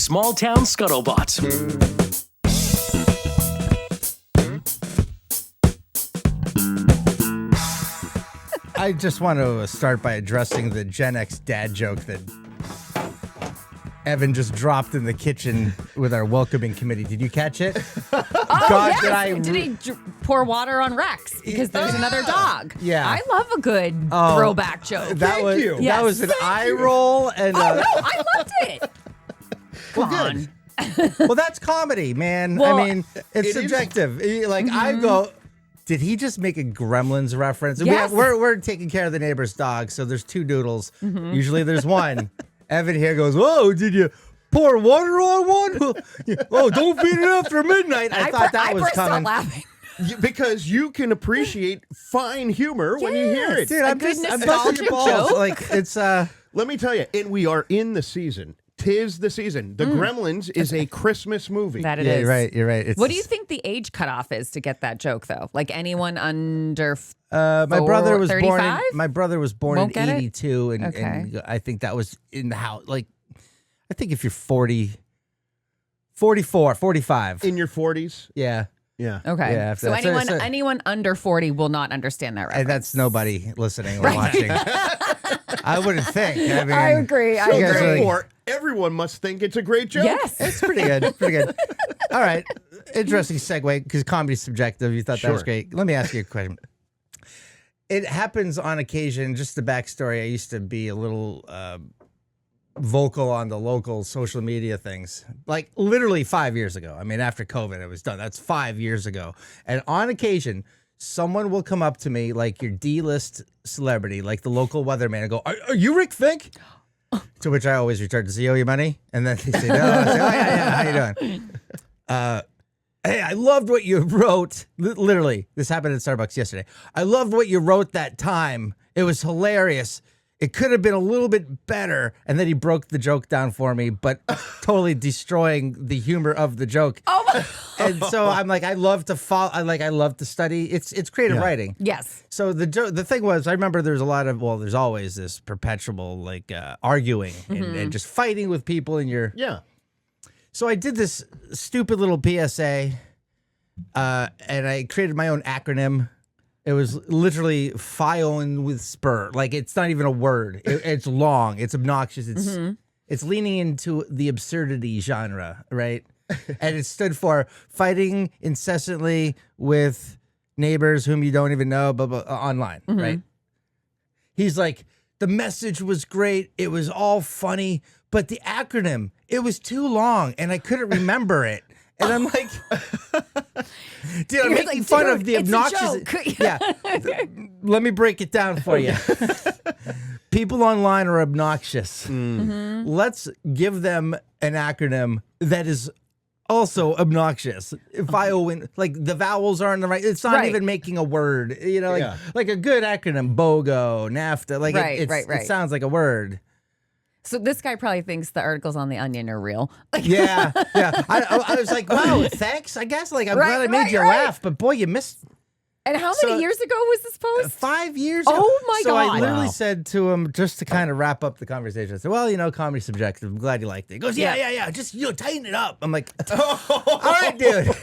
Small Town Scuttlebutt. I just want to start by addressing the Gen X dad joke that Evan just dropped in the kitchen with our welcoming committee. Did you catch it? Yes. Did he pour water on Rex because there's another dog? Yeah. I love a good throwback joke. That was an eye roll and no, I loved it. Come on. well, that's comedy, man. Well, I mean, it's subjective. Like I go, did he just make a Gremlins reference? Yes. We're taking care of the neighbor's dog, so there's two doodles. Usually there's one. Evan here goes, whoa, did you pour water on one? Oh, don't feed it after midnight. I thought that was coming. Laughing. Because you can appreciate fine humor when you hear it. Dude, I'm busting your balls. joke. Like, it's, Let me tell you, and we are in the season. 'Tis the season. The Gremlins is a Christmas movie. That it yeah, is. you're right. It's, What do you think the age cutoff is to get that joke, though? Like anyone under my brother was 35? born Won't in get it? 82, and Okay. I think that was in the house. Like, I think if you're 40, 44, 45. In your 40s? Yeah. Yeah. Okay. Yeah, So anyone under 40 will not understand that reference. And that's nobody listening or watching. I wouldn't think. I mean, I agree. So guys are like- therefore, everyone must think it's a great joke. Yes. It's pretty good. Pretty good. All right. Interesting segue because comedy's subjective. You thought that was Sure. great. Let me ask you a question. It happens on occasion. Just the backstory. I used to be a little vocal on the local social media things, like literally 5 years ago. I mean, after COVID, it was done. That's 5 years ago. And on occasion, someone will come up to me, like your D-list celebrity, like the local weatherman, and go, "Are you Rick Fink?" To which I always return to say, "Oh, you money?" And then they say, "No." I say, "Oh, yeah. How you doing?" Hey, I loved what you wrote. Literally, this happened at Starbucks yesterday. I loved what you wrote that time. It was hilarious. It could have been a little bit better. And then he broke the joke down for me, but totally destroying the humor of the joke. Oh my. And so I'm like, I love to follow. I love to study. It's creative writing. Yes. So the thing was, I remember there's a lot of, well, there's always this perpetual like arguing and just fighting with people in your. Yeah. So I did this stupid little PSA, and I created my own acronym. It was literally Fioin with spur. Like, it's not even a word. It's long. It's obnoxious. It's leaning into the absurdity genre, right? And it stood for fighting incessantly with neighbors whom you don't even know, blah, blah, online, right? He's like, the message was great. It was all funny, but the acronym, it was too long, and I couldn't remember it. And I'm like, dude, I'm making fun of the obnoxious. Yeah. Let me break it down for you. People online are obnoxious. Let's give them an acronym that is also obnoxious. If I win, like the vowels aren't the right. It's not even making a word. You know, like a good acronym, BOGO, NAFTA. Like it sounds like a word. So this guy probably thinks the articles on The Onion are real. Yeah. I was like, wow, thanks, I guess. Like, I'm glad I made you laugh, but boy, you missed. And how many years ago was this post? 5 years ago. Oh, my So God. I literally said to him, just to kind of wrap up the conversation, I said, well, you know, comedy's subjective. I'm glad you liked it. He goes, yeah. Just, tighten it up. I'm like, all right, dude.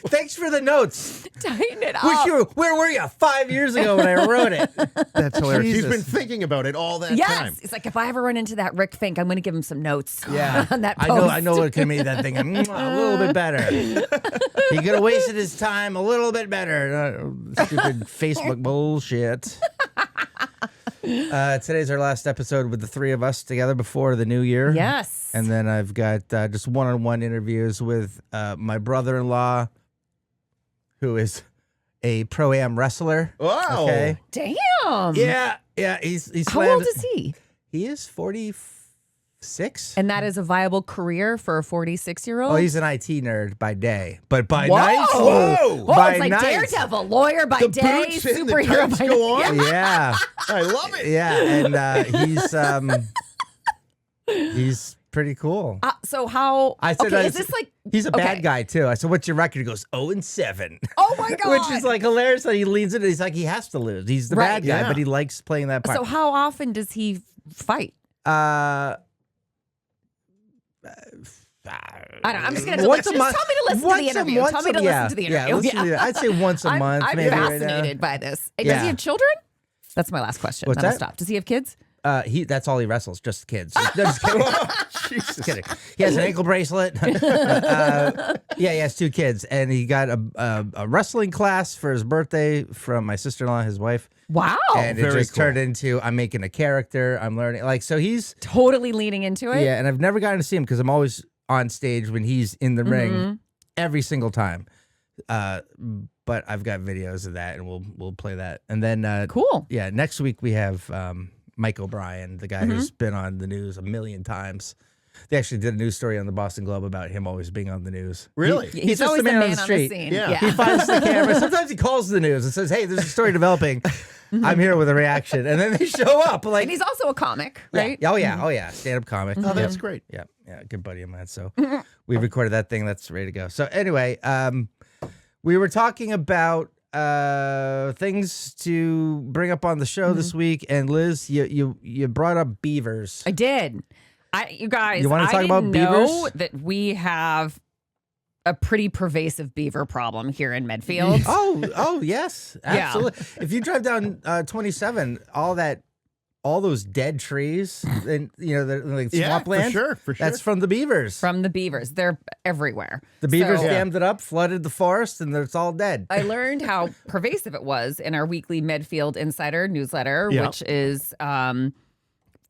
Thanks for the notes. Tighten it up. Where were you 5 years ago when I wrote it? That's hilarious. Jesus. He's been thinking about it all that time. It's like, if I ever run into that Rick Fink, I'm going to give him some notes. Yeah. On that post. I know what could have made that thing a little bit better. He could have wasted his time a little bit better. Stupid Facebook bullshit. Today's our last episode with the three of us together before the new year. Yes. And then I've got just one-on-one interviews with my brother-in-law, who is a pro-am wrestler. Wow. Okay. Damn. Yeah. He's How old is he? He is 46. And that is a viable career for a 46-year-old? Oh, he's an IT nerd by day, but by Whoa. night, Whoa, by it's like night, Daredevil, lawyer by The day, boots and the superhero tights by go on? Yeah, I love it. yeah, and he's pretty cool. So how? I said, is this like? He's a bad guy too. I said, "What's your record?" He goes, 0-7. Oh my God! Which is like hilarious that he leans into. He's like, he has to lose. He's the bad guy, but he likes playing that part. So how often does he fight? I don't know. I'm just going to Once just a month. tell me to listen to the interview. Tell me to listen to the interview. Yeah, listen to I'd say once a month. I'm maybe fascinated by this. Does he have children? That's my last question. What's then I'll that? stop. Does he have kids? That's all he wrestles, just kids. No, just kidding. Just kidding. He has an ankle bracelet. Yeah, he has 2 kids, and he got a wrestling class for his birthday from my sister-in-law, his wife. Wow. And it Very just cool. turned into I'm making a character. I'm learning. Like, so he's Totally leaning into it. yeah, and I've never gotten to see him because I'm always on stage when he's in the ring every single time. But I've got videos of that, and we'll play that. And then Cool. yeah, next week we have Mike O'Brien, the guy who's been on the news a million times. They actually did a news story on the Boston Globe about him always being on the news. Really? He's just always the man on the street. scene. Yeah. He finds the camera. Sometimes he calls the news and says, "Hey, there's a story developing. I'm here with a reaction," and then they show up. Like, And he's also a comic, right? oh yeah, stand-up comic. Oh, that's great. Yeah, good buddy of mine. So we recorded that thing. That's ready to go. So anyway, we were talking about things to bring up on the show this week, and Liz, you brought up beavers. I did. You guys, You wanna talk about didn't know beavers? that we have a pretty pervasive beaver problem here in Medfield. Oh yes, absolutely. If you drive down 27, all those dead trees, and the like swampland. For sure. That's from the beavers. From the beavers. They're everywhere. The beavers So- dammed it up, flooded the forest, and it's all dead. I learned how pervasive it was in our weekly Medfield Insider newsletter, Yeah. which is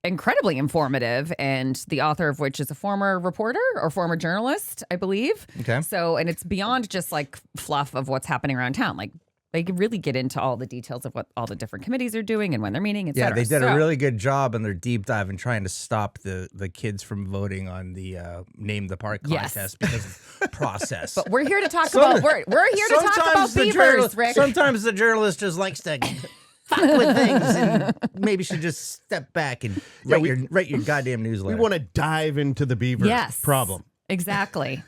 incredibly informative, and the author of which is a former reporter or former journalist, I believe. Okay. So, and it's beyond just like fluff of what's happening around town. Like, they can really get into all the details of what all the different committees are doing and when they're meeting, et Yeah, cetera. they did So- a really good job in their deep dive in trying to stop the kids from voting on the Name the Park Yes. contest because of process. But we're here to talk about we're here to talk about the beavers, Rick. Sometimes the journalist just likes to fuck with things, and maybe should just step back and write your goddamn We newsletter. want to dive into the beaver Yes. problem. Exactly.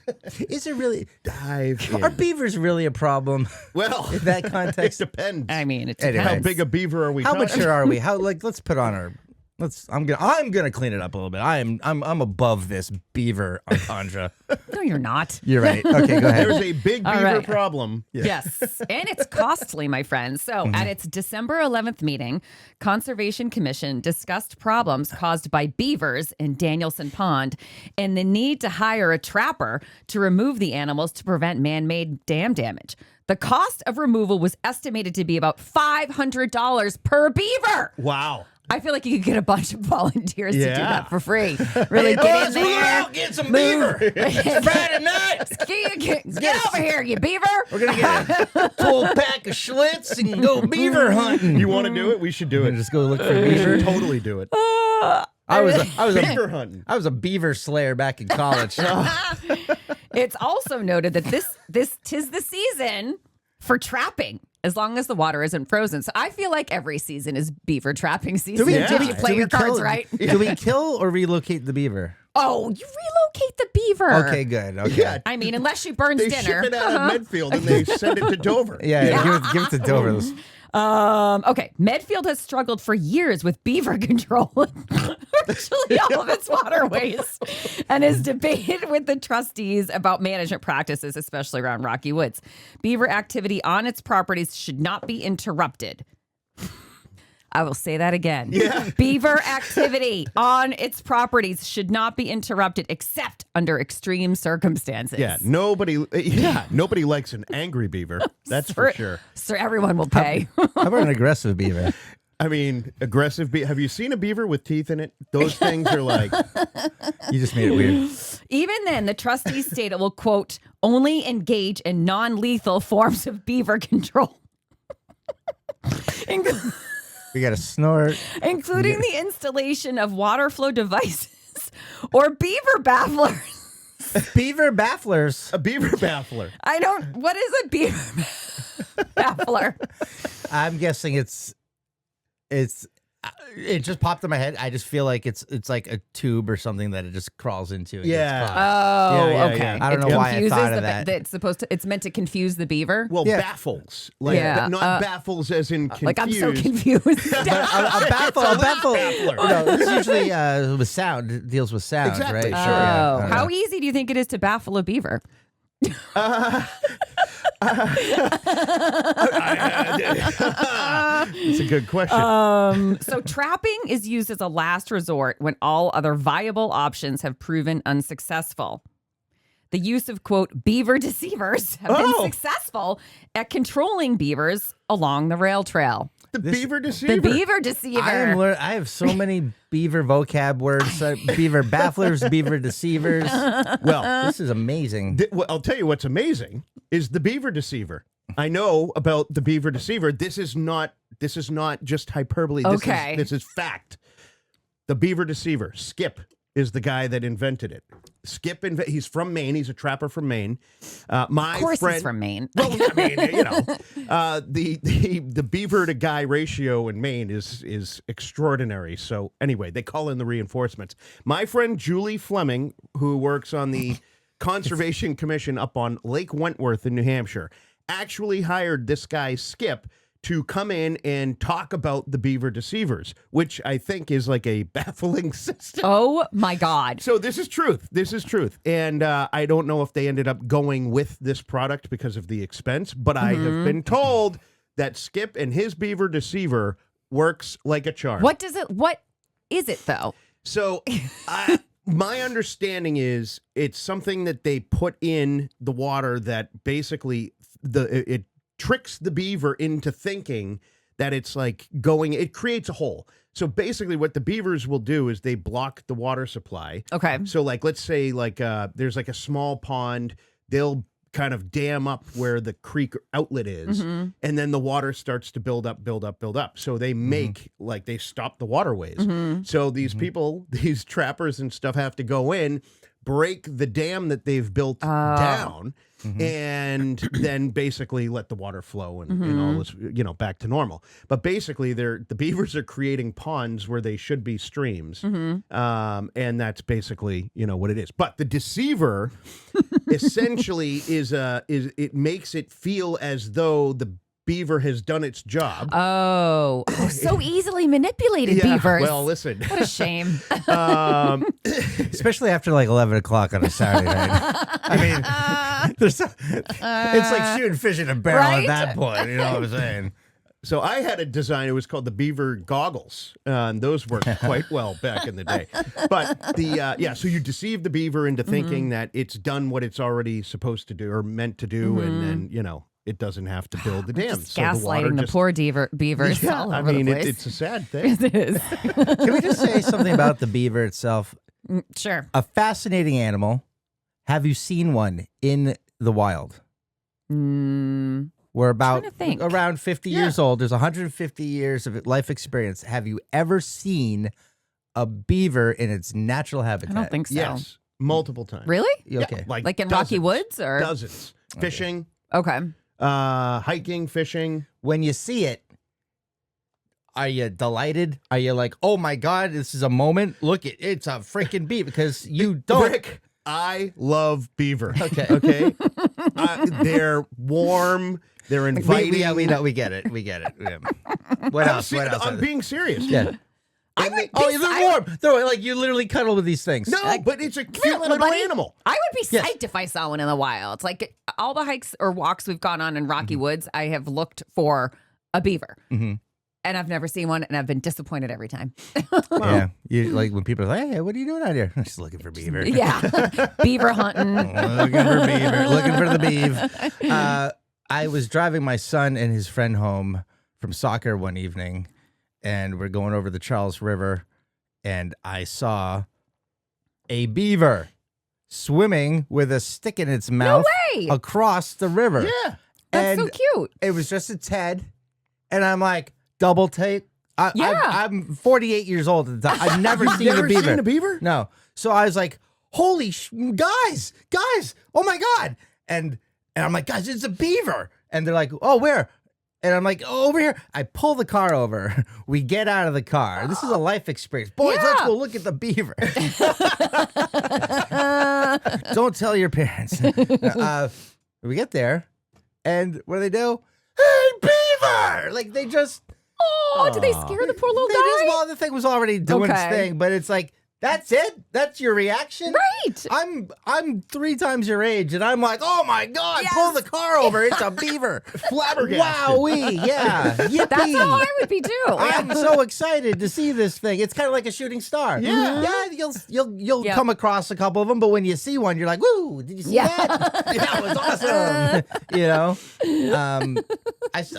Is it really? Dive in. Are beavers really a problem Well, in that it context? depends. I mean, it Anyway. depends. How big a beaver are we How talking? mature are we? Let's put on our. I'm gonna clean it up a little bit. I'm above this beaver entendre. No, you're not. You're right. Okay, go ahead. There's a big All beaver right. problem. Yes. And it's costly, my friends. So at its December 11th meeting, Conservation Commission discussed problems caused by beavers in Danielson Pond and the need to hire a trapper to remove the animals to prevent man-made dam damage. The cost of removal was estimated to be about $500 per beaver. Wow. I feel like you could get a bunch of volunteers to do Yeah. that for free. Really get in there. Get some Move. beaver. It's Friday night. Get over here, you beaver. We're gonna get a full pack of Schlitz and go beaver hunting. You want to do it? We should do it. Just go look for We beaver. should totally do it. I was Beaver hunting. I was a beaver slayer back in college. It's also noted that this tis the season for trapping, as long as the water isn't frozen. So I feel like every season is beaver trapping season. If you play your cards right. Do we kill or relocate the beaver? Oh, you relocate the beaver. Okay, good. Okay. Yeah. I mean, unless she burns They dinner. ship it out of Medfield and they send it to Dover. Yeah. Give it to Dover. Okay, Medfield has struggled for years with beaver control in virtually all of its waterways and is debated with the trustees about management practices, especially around Rocky Woods. Beaver activity on its properties should not be interrupted. I will say that again. Yeah. Beaver activity on its properties should not be interrupted except under extreme circumstances. Yeah, nobody likes an angry beaver. That's for sure. So everyone will pay. How about an aggressive beaver? I mean, aggressive have you seen a beaver with teeth in it? Those things are like You just made it weird. Even then, the trustees state it will, quote, only engage in non-lethal forms of beaver control. We got to snort. Including the installation of water flow devices or beaver bafflers. Beaver bafflers. a beaver baffler. What is a beaver baffler? I'm guessing it's It just popped in my head. I just feel like it's like a tube or something that it just crawls into. And Yeah. gets caught. Oh, Yeah, okay. yeah. I don't know why I thought of that. It's meant to confuse the beaver. Well, Yeah. baffles. Like, Yeah, not baffles as in confused. like I'm so confused. a baffle. Baffler. No, this usually with sound. It deals with sound, Exactly, right? sure. Yeah, Oh, I don't how know. easy do you think it is to baffle a beaver? It's a good question. So trapping is used as a last resort when all other viable options have proven unsuccessful. The use of, quote, beaver deceivers have been successful at controlling beavers along the rail trail. The beaver deceiver. The beaver deceiver. I have so many beaver vocab words: beaver bafflers, beaver deceivers. Well, This is amazing. well, I'll tell you what's amazing is the beaver deceiver. I know about the beaver deceiver. This is not just hyperbole. Okay. This is fact. The beaver deceiver, Skip, is the guy that invented it. Skip, he's from Maine. He's a trapper from Maine. My of course friend, he's from Maine. Well, I mean, you know, the beaver to guy ratio in Maine is extraordinary. So anyway, they call in the reinforcements. My friend Julie Fleming, who works on the Conservation Commission up on Lake Wentworth in New Hampshire, actually hired this guy Skip to come in and talk about the beaver deceivers, which I think is like a baffling system. Oh my God. So this is truth. This is truth. And I don't know if they ended up going with this product because of the expense, but I have been told that Skip and his beaver deceiver works like a charm. What is it though? So my understanding is it's something that they put in the water that basically it tricks the beaver into thinking that it's like it creates a hole. So basically what the beavers will do is they block the water supply. Okay. So like, let's say like there's like a small pond, they'll kind of dam up where the creek outlet is, and then the water starts to build up. So they make like they stop the waterways. So these people, these trappers and stuff have to go in, break the dam that they've built down, and then basically let the water flow and all this, back to normal. But basically, the beavers are creating ponds where they should be streams, and that's basically what it is. But the deceiver essentially is it makes it feel as though the beaver has done its job. Oh, they're so easily manipulated, beavers. Well, listen. What a shame. Especially after like 11 o'clock on a Saturday night. I mean, it's like shooting fish in a barrel Right? at that point. You know what I'm saying? So I had a design. It was called the Beaver Goggles, and those worked quite well back in the day. But so you deceive the beaver into thinking that it's done what it's already supposed to do or meant to do, and then it doesn't have to build the dam. Just So the water gaslighting the just, poor beavers Yeah, all I over mean, the place. it's a sad thing. It is. Can we just say something about the beaver itself? Sure. A fascinating animal. Have you seen one in the wild? We're about trying to think. around 50 years old. There's 150 years of life experience. Have you ever seen a beaver in its natural habitat? I don't think so. Yes, multiple times. Really? You okay. Like in Rocky Woods or? Dozens. Fishing, Okay. hiking, fishing. When you see it, are you delighted? Are you like, oh my God, this is a moment? Look, it's a freaking beaver because you don't. Rick, I love beaver. Okay. Okay. They're warm. They're inviting. We get it. We get it. Yeah. What else? What else? I'm being serious. Yeah. They're warm. They're like you literally cuddle with these things. No, but it's a cute little buddy. animal. I would be Yes. psyched if I saw one in the wild. It's like all the hikes or walks we've gone on in Rocky Woods, I have looked for a beaver. And I've never seen one, and I've been disappointed every time. Yeah. You like when people are like, hey, what are you doing out here? I'm just looking for beaver. Yeah. Beaver hunting. Looking for beaver. Looking for the beaver. I was driving my son and his friend home from soccer one evening, and we're going over the Charles River, and I saw a beaver swimming with a stick in its mouth way. across the river. Yeah. That's And so cute. it was just its head, and I'm like, double take. I'm 48 years old at the time. I've never seen never a beaver. seen a beaver? No. So I was like, holy guys, oh my God. And I'm like, guys, it's a beaver. And they're like, oh, where? And I'm like, oh, over here. I pull the car over. We get out of the car. This is a life experience. Boys, let's go look at the beaver. Don't tell your parents. We get there, and what do? Hey, beaver! Like, they just... Oh, did they scare the poor little guy? Well, the thing was already doing its thing, but it's like, that's it? That's your reaction? Right. I'm 3 times your age, and I'm like, oh my God, pull the car over. It's a beaver. Flabbergasted. Wowee, yeah. Yippee. That's how I would be too. I'm so excited to see this thing. It's kind of like a shooting star. Yeah, you'll come across a couple of them, but when you see one, you're like, woo! Did you see that? That was awesome. You know,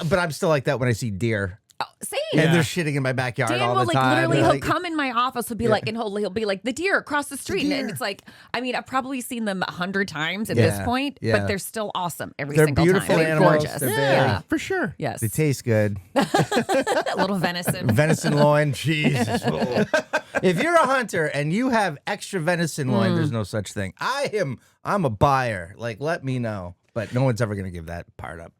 but I'm still like that when I see deer. Same. And they're shitting in my backyard Dan all will the time. literally he'll come in my office, he'll be like, and he'll be like, the deer across the street, and it's like, I mean, I've probably seen them 100 times at this point, but they're still awesome every single beautiful time. animals. Gorgeous. They're Yeah, For sure. yes. They taste good. That little venison. Venison loin, Jesus. If you're a hunter and you have extra venison loin, there's no such thing. I'm a buyer. Like, let me know. But no one's ever going to give that part up.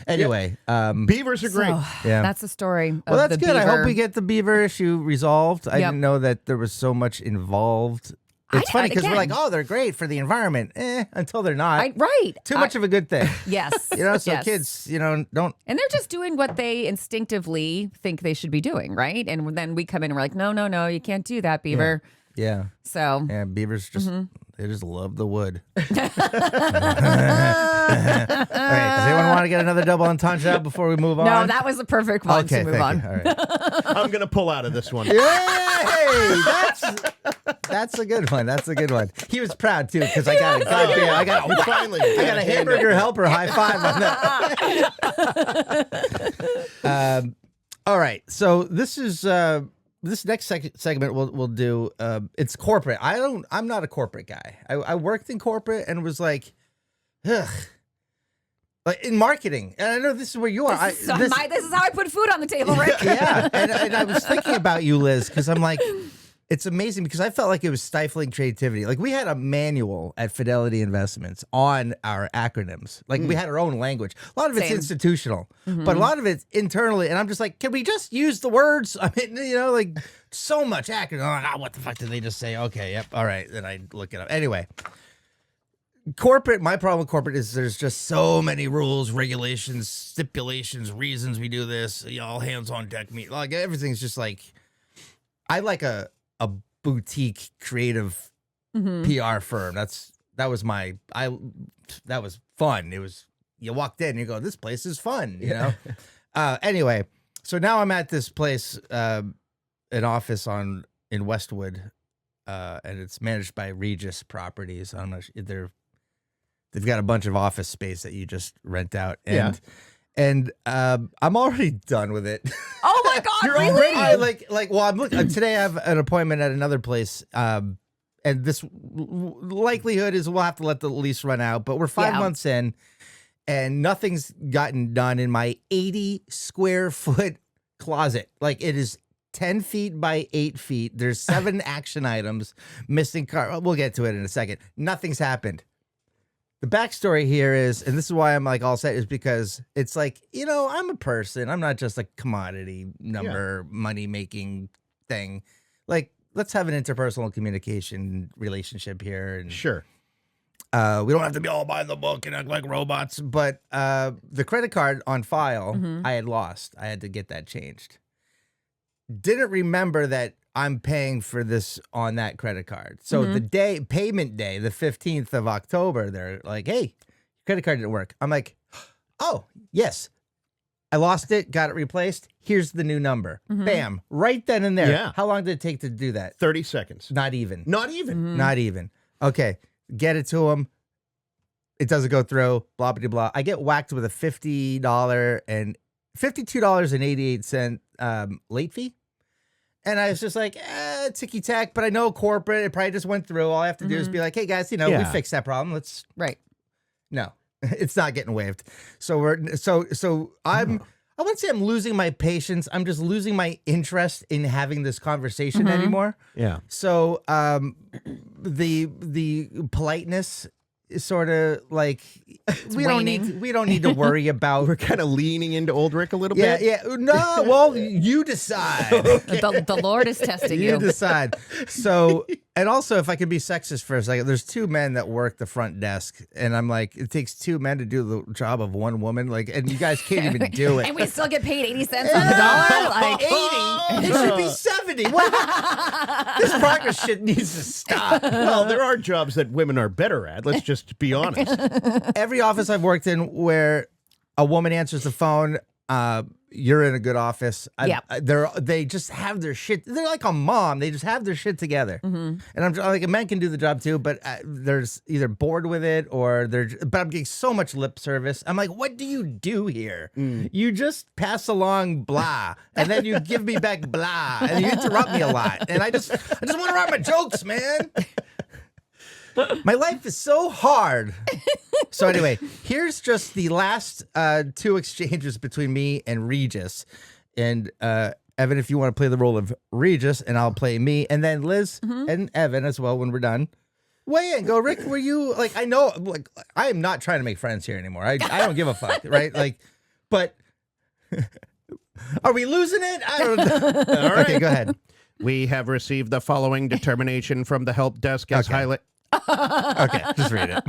Anyway, Beavers are great. yeah. That's the story. Well, that's the good. I beaver. hope we get the beaver issue resolved. I didn't know that there was so much involved. It's funny because we're like, oh, they're great for the environment, until they're not. Right. Too much of a good thing. Yes. You know, so yes. kids, you know, don't. And they're just doing what they instinctively think they should be doing, right? And then we come in and we're like, no, you can't do that, beaver. Yeah. So. Yeah, beavers just they just love the wood. All right, does anyone want to get another double entendre out before we move on? No, that was the perfect one to move on. You. All right. I'm going to pull out of this one. Yay! That's a good one. That's a good one. He was proud too because I got I got a hamburger helper high five on that. All right, so this is this next segment we'll do. It's corporate. I'm not a corporate guy. I worked in corporate and was like, ugh. Like in marketing, and I know this is where you are. This is how I put food on the table, Rick. Yeah, and I was thinking about you, Liz, because I'm like, it's amazing because I felt like it was stifling creativity. Like we had a manual at Fidelity Investments on our acronyms. Like we had our own language. A lot of it's institutional, but a lot of it's internally. And I'm just like, can we just use the words? I mean, you know, like so much acronym. I'm like, what the fuck did they just say? Okay, yep, all right. Then I look it up. Anyway. Corporate, my problem with corporate is there's just so many rules, regulations, stipulations, reasons we do this, all hands on deck meet. Like everything's just like, I like a boutique creative PR firm. That was fun. It was, you walked in and you go, this place is fun, you know? Anyway, so now I'm at this place, an office in Westwood, and it's managed by Regis Properties. I don't know, they've got a bunch of office space that you just rent out. And I'm already done with it. Oh my God, really? I'm looking today I have an appointment at another place. And this likelihood is we'll have to let the lease run out, but we're 5 months in and nothing's gotten done in my 80 square foot closet. Like it is 10 feet by 8 feet. There's 7 action items, missing car. We'll get to it in a second. Nothing's happened. The backstory here is, and this is why I'm like all set, is because it's like, you know, I'm a person. I'm not just a commodity number, money making thing. Like, let's have an interpersonal communication relationship here. And Sure. we don't have to be all by the book and act like robots. But the credit card on file, I had lost. I had to get that changed. Didn't remember that I'm paying for this on that credit card. So the payment day, the 15th of October, they're like, hey, credit card didn't work. I'm like, oh, yes. I lost it, got it replaced. Here's the new number. Bam. Right then and there. Yeah. How long did it take to do that? 30 seconds. Not even. Not even. Not even. Okay. Get it to him. It doesn't go through. Blah, blah, blah. I get whacked with a $52.88 late fee. And I was just like, ticky tack, but I know corporate. It probably just went through. All I have to do is be like, hey guys, you know, we fixed that problem. Let's No, it's not getting waived. So I wouldn't say I'm losing my patience. I'm just losing my interest in having this conversation anymore. Yeah. So the politeness sort of like we waning. don't need to worry about. We're kind of leaning into old Rick a little Yeah, bit. yeah. No, well, you decide. The Lord is testing You you. decide. So, and also, if I could be sexist for a second, there's 2 men that work the front desk, and I'm like, it takes 2 men to do the job of 1 woman, like, and you guys can't even do it. And we still get paid 80 cents on the dollar. Like 80. It should be 70. What? This progress shit needs to stop. Well, there are jobs that women are better at. Let's just be honest. Every office I've worked in where a woman answers the phone, you're in a good office. Yep. They just have their shit. They're like a mom. They just have their shit together. And I'm like, men can do the job too, but there's either bored with it or but I'm getting so much lip service. I'm like, what do you do here? You just pass along blah, and then you give me back blah, and you interrupt me a lot. And I just want to write my jokes, man. My life is so hard. So anyway, here's just the last 2 exchanges between me and Regis. And Evan, if you want to play the role of Regis, and I'll play me. And then Liz and Evan as well when we're done. Weigh in. Go, Rick, were you, like, I know, like, I am not trying to make friends here anymore. I don't give a fuck, right? Like, but are we losing it? I don't know. All right. Okay, go ahead. We have received the following determination from the help desk as highlight. Okay, just read it.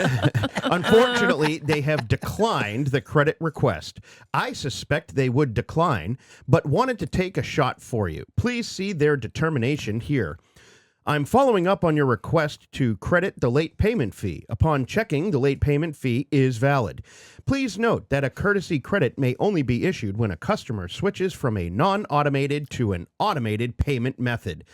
Unfortunately, they have declined the credit request. I suspect they would decline, but wanted to take a shot for you. Please see their determination here. I'm following up on your request to credit the late payment fee. Upon checking, the late payment fee is valid. Please note that a courtesy credit may only be issued when a customer switches from a non-automated to an automated payment method,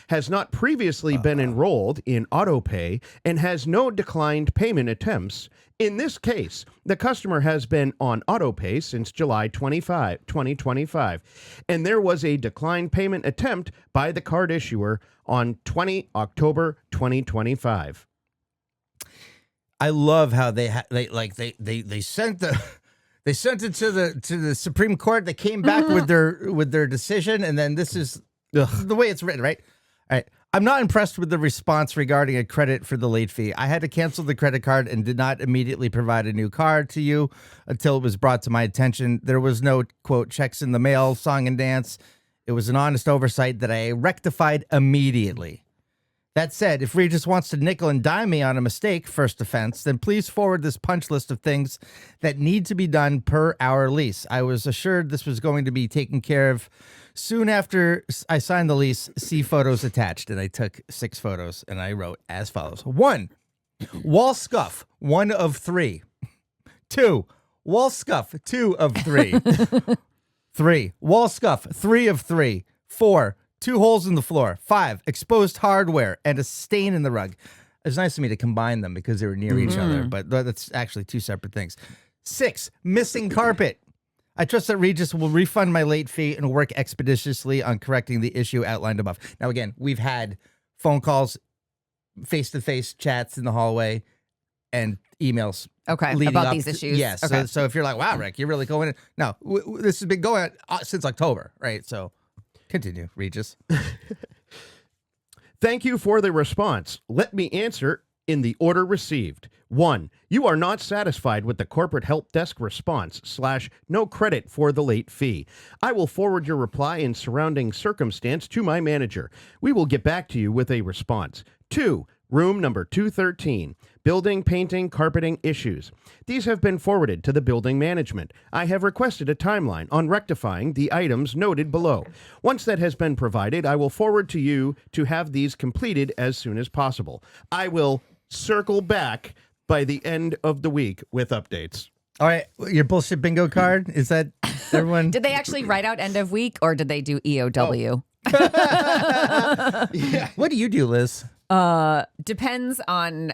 has not previously been enrolled in AutoPay, and has no declined payment attempts. In this case, the customer has been on AutoPay since July 2025, and there was a declined payment attempt by the card issuer on 20 October 2025. I love how they sent the they sent it to the Supreme Court. They came back with their decision, and then this is the way it's written, right? All right. I'm not impressed with the response regarding a credit for the late fee. I had to cancel the credit card and did not immediately provide a new card to you until it was brought to my attention. There was no, quote, checks in the mail, song and dance. It was an honest oversight that I rectified immediately. That said, if Regis wants to nickel and dime me on a mistake, first offense, then please forward this punch list of things that need to be done per our lease. I was assured this was going to be taken care of soon after I signed the lease. See photos attached. And I took 6 photos and I wrote as follows. 1, wall scuff, 1 of 3. 2, wall scuff, 2 of 3. 3, wall scuff, 3 of 3. 4, 2 holes in the floor. 5, exposed hardware and a stain in the rug. It was nice of me to combine them because they were near each other, but that's actually 2 separate things. 6, missing carpet. I trust that Regis will refund my late fee and work expeditiously on correcting the issue outlined above. Now, again, we've had phone calls, face-to-face chats in the hallway, and emails. Okay, leading about up these issues. Yes. Okay. So if you're like, wow, Rick, you're really going in. No, this has been going on since October, right? So continue, Regis. Thank you for the response. Let me answer in the order received. 1, you are not satisfied with the corporate help desk response / no credit for the late fee. I will forward your reply and surrounding circumstance to my manager. We will get back to you with a response. 2, room number 213, building, painting, carpeting issues. These have been forwarded to the building management. I have requested a timeline on rectifying the items noted below. Once that has been provided, I will forward to you to have these completed as soon as possible. I will circle back by the end of the week with updates. All right, your bullshit bingo card, is that everyone? Did they actually write out end of week or did they do EOW? Yeah. What do you do, Liz? Depends on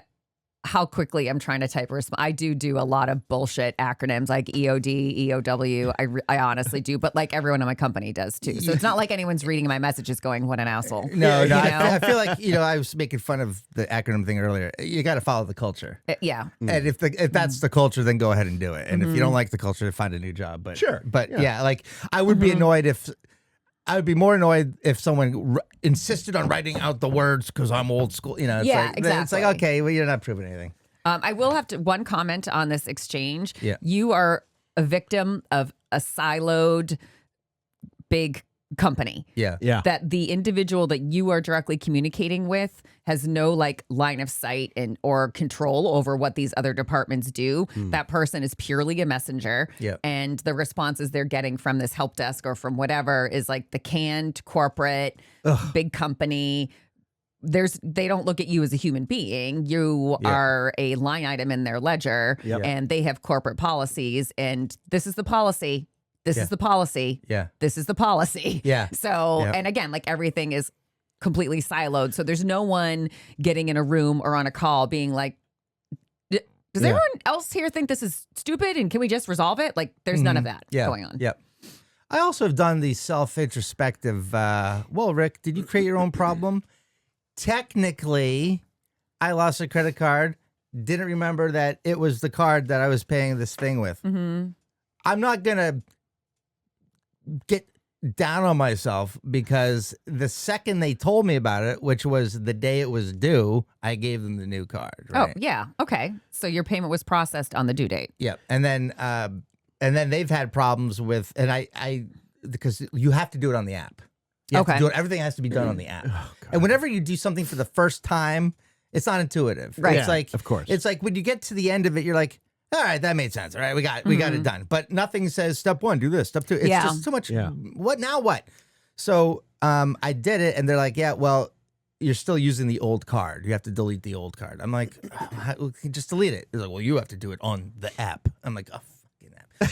how quickly I'm trying to type a response. I do a lot of bullshit acronyms like EOD, EOW. I honestly do, but like everyone in my company does too. So it's not like anyone's reading my messages going, what an asshole. No, You know? I feel like, I was making fun of the acronym thing earlier. You got to follow the culture. Yeah. And if that's the culture, then go ahead and do it. And if you don't like the culture, find a new job. But Sure. But yeah, like I would be annoyed if I would be more annoyed if someone insisted on writing out the words because I'm old school. It's Yeah, like, It's like, exactly. okay, well, you're not proving anything. I will have to one comment on this exchange. Yeah. You are a victim of a siloed big company. Yeah. Yeah. That the individual that you are directly communicating with has no like line of sight and or control over what these other departments do. That person is purely a messenger. Yeah. And the responses they're getting from this help desk or from whatever is like the canned corporate big company. They don't look at you as a human being. You are a line item in their ledger, and they have corporate policies, and this is the policy. This is the policy. Yeah. This is the policy. Yeah. So, and again, like everything is completely siloed. So there's no one getting in a room or on a call being like, does everyone else here think this is stupid and can we just resolve it? Like there's none of that going on. Yeah. I also have done the self-introspective, well, Rick, did you create your own problem? Technically, I lost a credit card, didn't remember that it was the card that I was paying this thing with. I'm not going to get down on myself because the second they told me about it, which was the day it was due, I gave them the new card. Right? Oh, yeah. Okay. So your payment was processed on the due date. Yeah. And then they've had problems with, and I because you have to do it on the app. You have to do it. Everything has to be done on the app. And whenever you do something for the first time, it's not intuitive. Right. It's like, of course. It's like when you get to the end of it, you're like, all right, that made sense. All right, we got it done. But nothing says step one, do this, step two. It's just too much. Yeah. What now? What? So I did it, and they're like, yeah, well, you're still using the old card. You have to delete the old card. I'm like, just delete it. They're like, well, you have to do it on the app. I'm like, oh.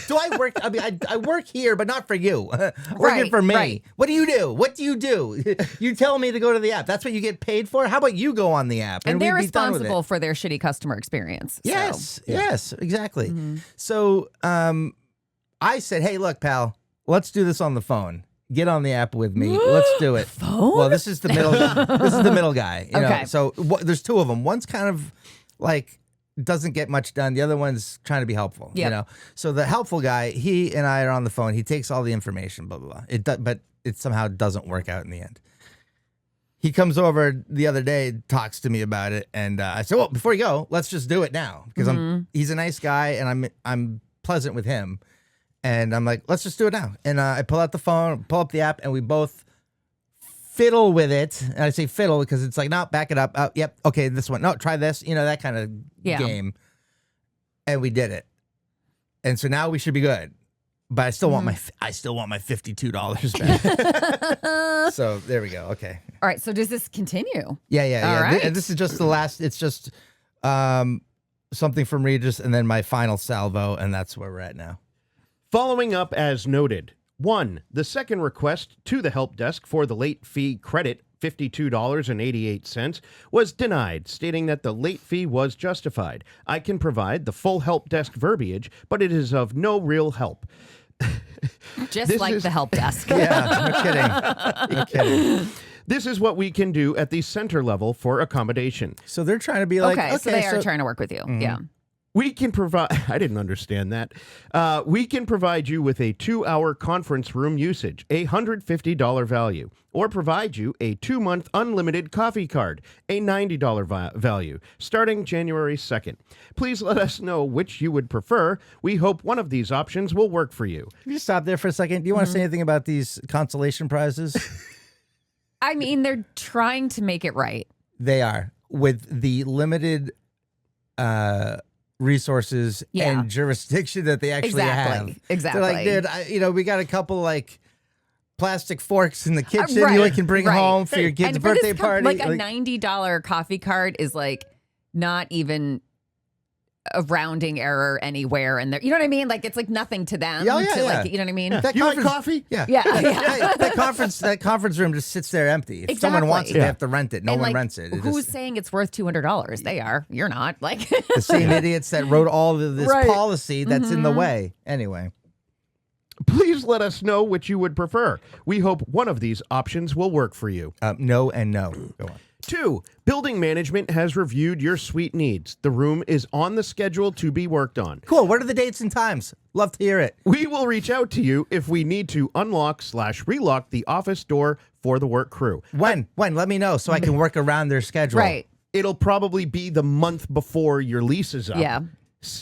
Do I work? I mean, I work here, but not for you. Working for me. Right. What do you do? What do you do? You tell me to go to the app. That's what you get paid for? How about you go on the app? And they're we'd be done with it? responsible for their shitty customer experience. Yes. Yes, exactly. So I said, hey, look, pal, let's do this on the phone. Get on the app with me. Let's do it. Phone? Well, this is the middle. This is the middle guy. You Okay. know? So there's two of them. One's kind of like doesn't get much done. The other one's trying to be helpful. Yep. You know. So the helpful guy, he and I are on the phone. He takes all the information. Blah blah blah. But it somehow doesn't work out in the end. He comes over the other day, talks to me about it, and I said, "Well, before you go, let's just do it now because he's a nice guy, and I'm pleasant with him." And I'm like, let's just do it now. And I pull out the phone, pull up the app, and we both fiddle with it. And I say fiddle because it's like, no, back it up. Yep. Okay, this one. No, try this. You know, that kind of game. And we did it. And so now we should be good. But I still want my $52 back. So there we go. Okay. All right. So does this continue? Yeah. All right. And this is just the last. It's just something from Regis and then my final salvo. And that's where we're at now. Following up as noted. 1. The second request to the help desk for the late fee credit, $52.88, was denied, stating that the late fee was justified. I can provide the full help desk verbiage, but it is of no real help. Just like the help desk. Yeah, no kidding. This is what we can do at the center level for accommodation. So they're trying to be like, Okay, so they are trying to work with you. Yeah. We can provide, I didn't understand that. We can provide you with a 2-hour conference room usage, a $150 value, or provide you a 2-month unlimited coffee card, a $90 value, starting January 2nd. Please let us know which you would prefer. We hope one of these options will work for you. Can you stop there for a second? Do you want to say anything about these consolation prizes? I mean, they're trying to make it right. They are. With the limited resources and jurisdiction that they actually have. Exactly. They're like, dude, we got a couple like plastic forks in the kitchen Right, you can bring home for your kid's And for birthday this party. Like a $90 coffee card is like not even a rounding error anywhere in there. You know what I mean? Like it's like nothing to them. Yeah, to like, you know what I mean? That You like coffee? Yeah. Yeah. That conference room just sits there empty. If someone wants it, they have to rent it. No one rents it. Who's saying it's worth $200? They are. You're not. Like the same idiots that wrote all of this policy that's in the way. Anyway. Please let us know which you would prefer. We hope one of these options will work for you. No and no. Go on. 2. Building management has reviewed your suite needs. The room is on the schedule to be worked on. Cool. What are the dates and times? Love to hear it. We will reach out to you if we need to unlock/relock the office door for the work crew. When? Let me know so I can work around their schedule. right. it'll probably be the month before your lease is up. Yeah.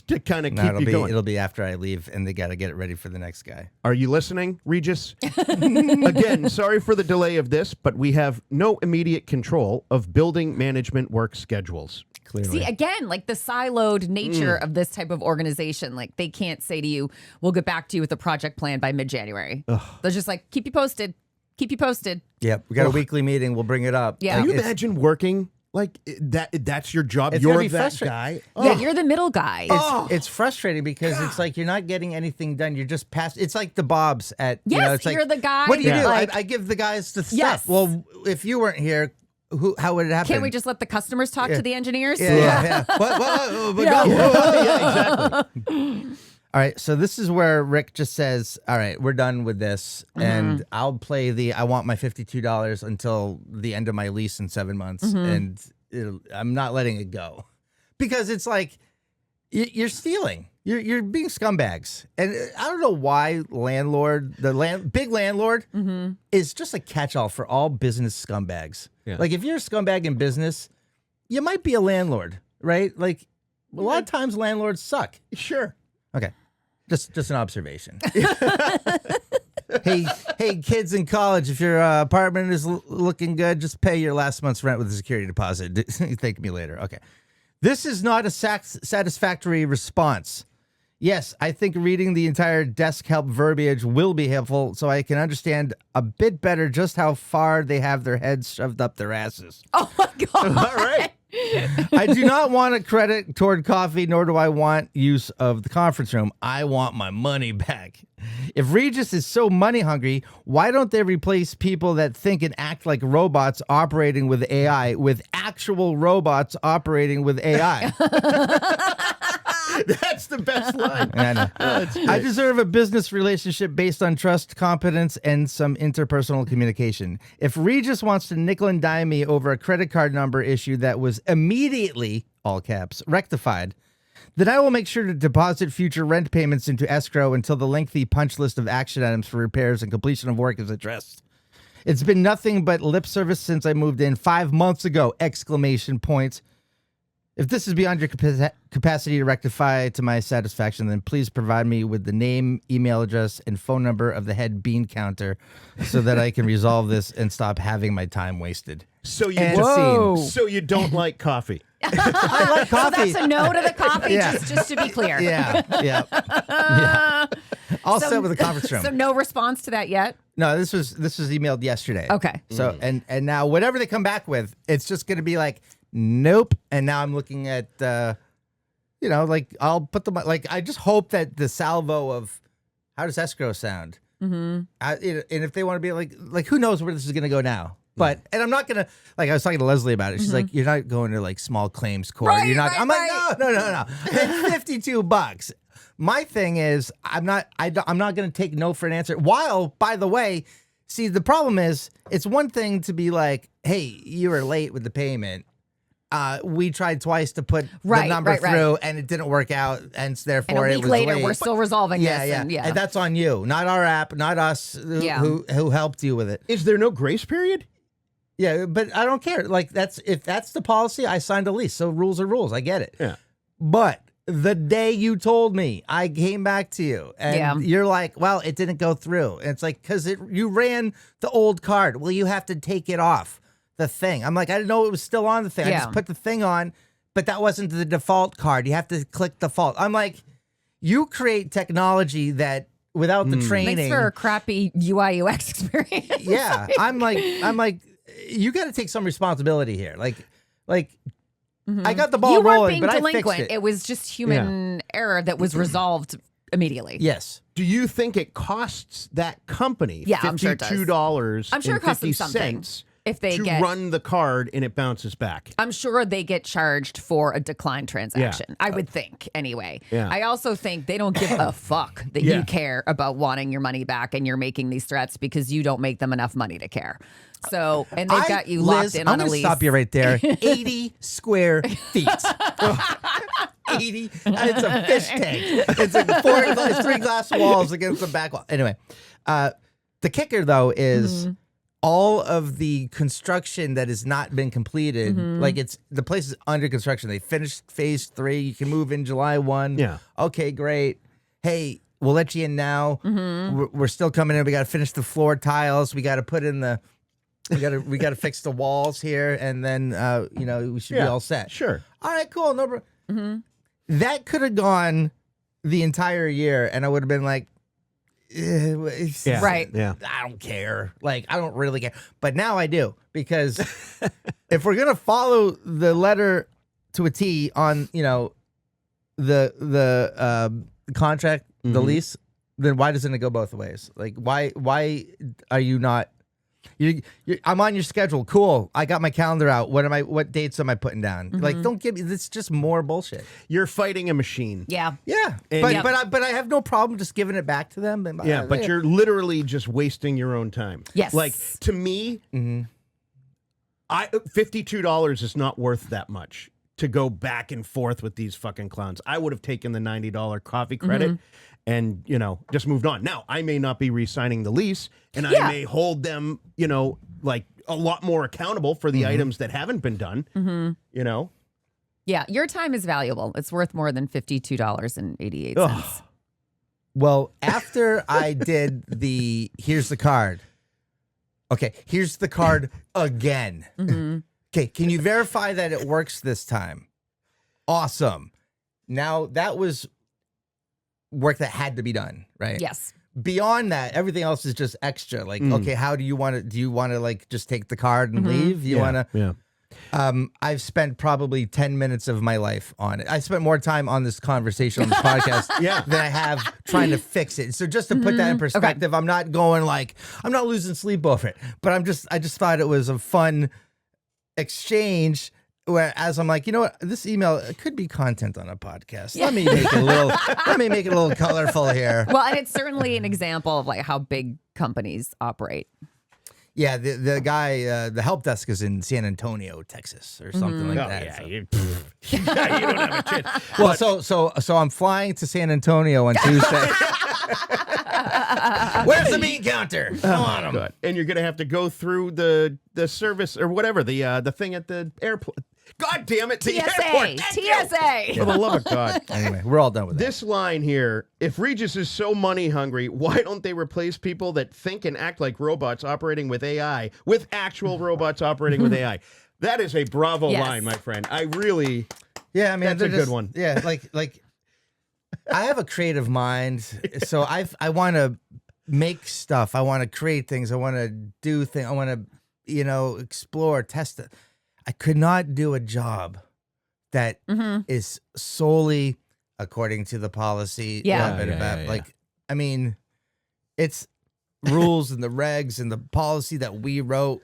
To kind of No, keep you going. it'll be after I leave, and they got to get it ready for the next guy. Are you listening, Regis? Again, sorry for the delay of this, but we have no immediate control of building management work schedules. Clearly. See, again, like the siloed nature of this type of organization, like they can't say to you, we'll get back to you with a project plan by mid-January. They're just like, keep you posted. Keep you posted. Yep. We got a weekly meeting. We'll bring it up. Yeah. Can you imagine working like that? That's your job. It's You're gonna be that frustrating. guy. Yeah, you're the middle guy. It's frustrating because it's like you're not getting anything done. You're just past. It's like the Bobs at. Yes, it's like, you're the guy What do you that, do? like- I give the guys the stuff. Yes. Well, if you weren't here, how would it happen? Can't we just let the customers talk to the engineers? Yeah. Yeah, exactly. All right, so this is where Rick just says, all right, we're done with this, and I'll play I want my $52 until the end of my lease in 7 months, and I'm not letting it go. Because it's like, you're stealing. You're being scumbags. And I don't know why big landlord is just a catch-all for all business scumbags. Yeah. Like, if you're a scumbag in business, you might be a landlord, right? Like, a lot of times landlords suck. Sure. Okay. Just an observation. Hey, kids in college, if your apartment is looking good, just pay your last month's rent with a security deposit. Thank me later. Okay. This is not a satisfactory response. Yes, I think reading the entire desk help verbiage will be helpful so I can understand a bit better just how far they have their heads shoved up their asses. Oh my God. All right. I do not want a credit toward coffee, nor do I want use of the conference room. I want my money back. If Regis is so money hungry, why don't they replace people that think and act like robots operating with AI with actual robots operating with AI? That's the best line. I know. I deserve a business relationship based on trust, competence, and some interpersonal communication. If Regis wants to nickel and dime me over a credit card number issue that was immediately, all caps, rectified, then I will make sure to deposit future rent payments into escrow until the lengthy punch list of action items for repairs and completion of work is addressed. It's been nothing but lip service since I moved in 5 months ago! Exclamation point. If this is beyond your capacity to rectify to my satisfaction, then please provide me with the name, email address, and phone number of the head bean counter so that I can resolve this and stop having my time wasted. So you And Whoa. scene. So you don't like coffee. I like So coffee. that's a no to the coffee, Yeah. just to be clear. Yeah. All set with the conference room. So no response to that yet? No, this was emailed yesterday. Okay. So and now whatever they come back with, it's just going to be like, nope. And now I'm looking at, like I'll put them like I just hope that the salvo of how does escrow sound, and if they want to be like who knows where this is going to go now. But and I'm not gonna I was talking to Leslie about it. She's like, you're not going to like small claims court. Right, You're not. right, I'm like, no. It's $52. My thing is, I'm not gonna take no for an answer. While, by the way, see the problem is, it's one thing to be like, hey, you were late with the payment. We tried twice to put the number through, and it didn't work out, and therefore And a it week was later, late. we're still resolving Yeah, this. yeah, And and that's on you, not our app, not us who helped you with it. Is there no grace period? Yeah, but I don't care. Like if that's the policy, I signed a lease. So rules are rules. I get it. Yeah. But the day you told me, I came back to you, and you're like, "Well, it didn't go through." And it's like because you ran the old card. Well, you have to take it off the thing. I'm like, I didn't know it was still on the thing. I just put the thing on, but that wasn't the default card. You have to click default. I'm like, you create technology that without the training makes for a crappy UI UX experience. Yeah, I'm like, you got to take some responsibility here. Like, I got the ball You weren't rolling, being but I delinquent. fixed it. It was just human error that was resolved immediately. Yes. Do you think it costs that company Yeah, I'm sure it does. $52 I'm sure it costs them 50 something cents if they to get. run the card and it bounces back? I'm sure they get charged for a declined transaction. I would think, anyway. Yeah. I also think they don't give a fuck that Yeah. you care about wanting your money back and you're making these threats because you don't make them enough money to care. So, and they've got you locked in I'm on a gonna lease. stop you right there. 80 square feet. 80. It's a fish tank. It's like 3 glass walls against the back wall. Anyway, the kicker though is all of the construction that has not been completed, like the place is under construction. They finished phase 3. You can move in July 1. Yeah. Okay, great. Hey, we'll let you in now. We're still coming in. We got to finish the floor tiles. We got to put in the. We got to fix the walls here, and then we should be all set. Sure. All right, cool. No problem. That could have gone the entire year, and I would have been like, Right. Yeah. I don't care. Like, I don't really care. But now I do, because if we're gonna follow the letter to a T on, the contract, the lease, then why doesn't it go both ways? Like, why are you not? I'm on your schedule. Cool. I got my calendar out. What dates am I putting down? Like, don't give me. It's just more bullshit. You're fighting a machine. Yeah. Yeah, And- but I have no problem just giving it back to them. Yeah, but you're literally just wasting your own time. Yes. Like, to me, $52 is not worth that much to go back and forth with these fucking clowns. I would have taken the $90 coffee credit and, just moved on. Now, I may not be re-signing the lease, and I may hold them, like a lot more accountable for the items that haven't been done, Yeah, your time is valuable. It's worth more than $52.88. Well, after I did here's the card. Okay, here's the card again. Okay, can you verify that it works this time? Awesome. Now, that was work that had to be done, right? Yes. Beyond that, everything else is just extra. Like, okay, how do you want to? Do you want to like just take the card and leave? You want to? Yeah. I've spent probably 10 minutes of my life on it. I spent more time on this conversation on this podcast than I have trying to fix it. So just to put that in perspective, I'm not going like, I'm not losing sleep over it, but I just thought it was a fun exchange. Whereas I'm like, you know what, this email could be content on a podcast. Let me make it a little colorful here. Well, and it's certainly an example of like how big companies operate. Yeah, the guy, the help desk is in San Antonio, Texas, or something like that. Yeah, So- you don't have a chance. Well, so I'm flying to San Antonio on Tuesday. Where's the bean counter? I want 'em. Good. And you're gonna have to go through the service or whatever, the thing at the airport. God damn it, the airport. TSA. For the love of God. Anyway, we're all done with This line here, if Regis is so money hungry, why don't they replace people that think and act like robots operating with AI with actual robots operating with AI? That is a bravo line, my friend. I really, Yeah, I mean, that's a good one. Yeah, like I have a creative mind, so I want to make stuff. I want to create things. I want to do things. I want to, explore, test it. I could not do a job that is solely according to the policy. Like, I mean, it's rules and the regs and the policy that we wrote.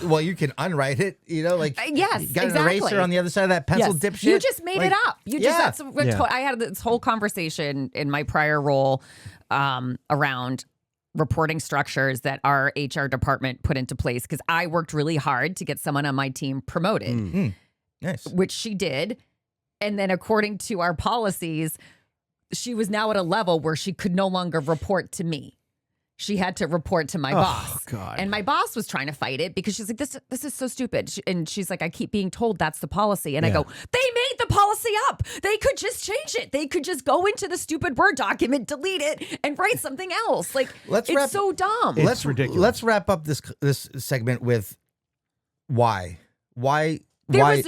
Well, you can unwrite it, Yes, you got an exactly. eraser on the other side of that pencil dipshit. You just made it up. That's what Yeah. I had this whole conversation in my prior role around reporting structures that our HR department put into place because I worked really hard to get someone on my team promoted, Nice. which she did. And then according to our policies, she was now at a level where she could no longer report to me. She had to report to my boss. God. And my boss was trying to fight it because she's like, this is so stupid. And she's like, I keep being told that's the policy. And I go, they made the policy up. They could just change it. They could just go into the stupid Word document, delete it, and write something else. Like, it's so dumb. It's ridiculous. Let's wrap up this segment with why. There was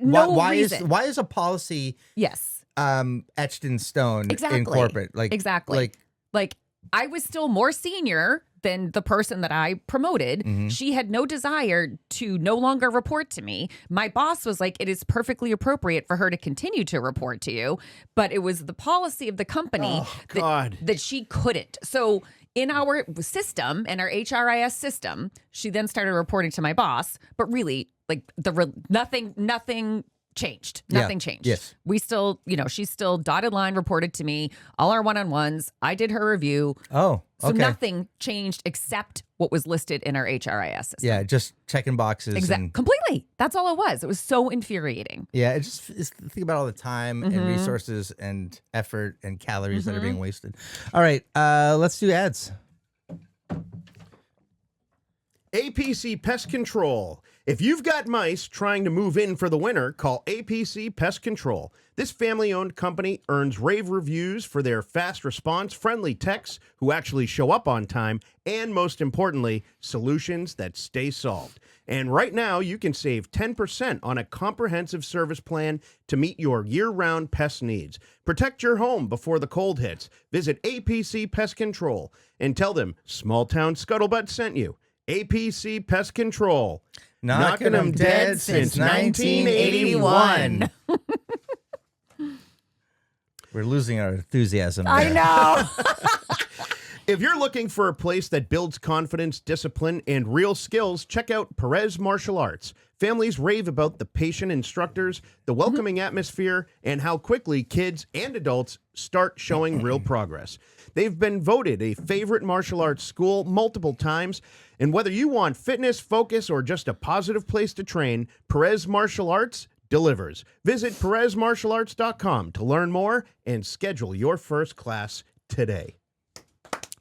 no reason. Why is a policy Yes. etched in stone Exactly. in corporate? Exactly. Like I was still more senior than the person that I promoted. She had no desire to no longer report to me. My boss was like, it is perfectly appropriate for her to continue to report to you. But it was the policy of the company that she couldn't. So in our system and our HRIS system, she then started reporting to my boss. But really, like nothing changed. Nothing changed. Yes. We still, she's still dotted line reported to me, all our one-on-ones. I did her review. Oh, So okay. nothing changed except what was listed in our HRIS system. Yeah, just checking boxes. Exactly. Completely. That's all it was. It was so infuriating. Yeah, it's think about all the time and resources and effort and calories that are being wasted. All right, let's do ads. APC Pest Control. If you've got mice trying to move in for the winter, call APC Pest Control. This family-owned company earns rave reviews for their fast response, friendly techs who actually show up on time, and most importantly, solutions that stay solved. And right now, you can save 10% on a comprehensive service plan to meet your year-round pest needs. Protect your home before the cold hits. Visit APC Pest Control and tell them Small Town Scuttlebutt sent you. APC Pest Control. Knocking them dead since 1981. We're losing our enthusiasm there. I know. If you're looking for a place that builds confidence, discipline, and real skills, check out Perez Martial Arts. Families rave about the patient instructors, the welcoming atmosphere, and how quickly kids and adults start showing real progress. They've been voted a favorite martial arts school multiple times, and whether you want fitness, focus, or just a positive place to train, Perez Martial Arts delivers. Visit PerezMartialArts.com to learn more and schedule your first class today.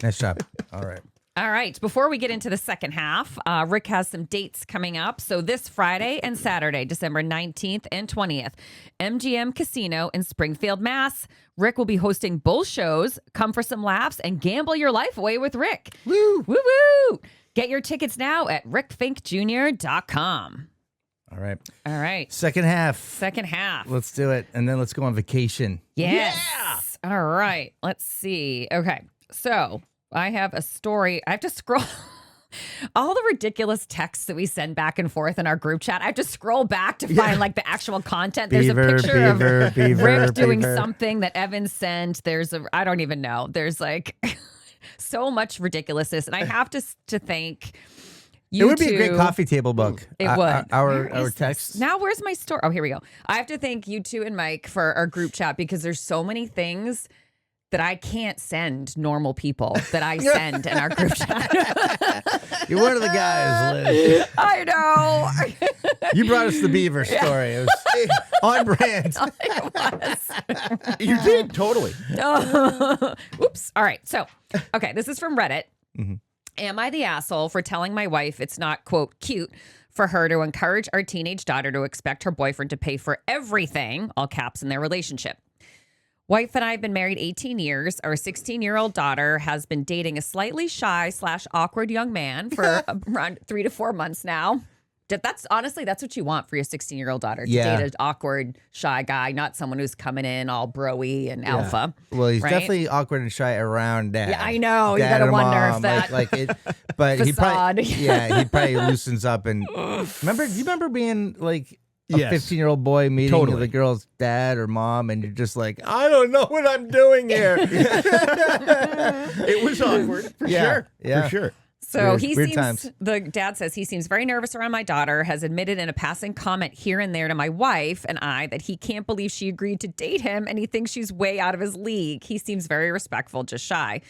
Nice job. All right. All right. Before we get into the second half, Rick has some dates coming up. So this Friday and Saturday, December 19th and 20th, MGM Casino in Springfield, Mass. Rick will be hosting both shows. Come for some laughs and gamble your life away with Rick. Woo! Woo woo! Get your tickets now at rickfinkjr.com. All right. All right. Second half. Second half. Let's do it. And then let's go on vacation. Yes. Yeah. All right. Let's see. Okay. So I have a story. I have to scroll all the ridiculous texts that we send back and forth in our group chat. I have to scroll back to find like the actual content. There's a picture of Rick doing something that Evan sent. I don't even know. There's like so much ridiculousness. And I have to thank you. It would be two. a great coffee table book. It would. Our text. Now, where's my story? Oh, here we go. I have to thank you two and Mike for our group chat because there's so many things that I can't send normal people that I send in our group chat. You're one of the guys, Liz. I know. You brought us the Beaver story. It was on brand. It was. You did, totally. Oops. All right. So, okay, this is from Reddit. Mm-hmm. Am I the asshole for telling my wife it's not, quote, cute for her to encourage our teenage daughter to expect her boyfriend to pay for everything, all caps, in their relationship? Wife and I have been married 18 years. Our 16-year-old daughter has been dating a slightly shy/awkward young man for around 3 to 4 months now. That's what you want for your 16-year-old daughter, to date an awkward, shy guy, not someone who's coming in all bro-y and alpha. Well, he's definitely awkward and shy around dad. Yeah, I know. Dad You got to wonder mom, if that like it, but he probably loosens up and do you remember being like a 15-year-old boy meeting the girl's dad or mom, and you're just like, I don't know what I'm doing here. It was awkward, for sure. Yeah. For sure. So weird the dad says he seems very nervous around my daughter, has admitted in a passing comment here and there to my wife and I that he can't believe she agreed to date him and he thinks she's way out of his league. He seems very respectful, just shy.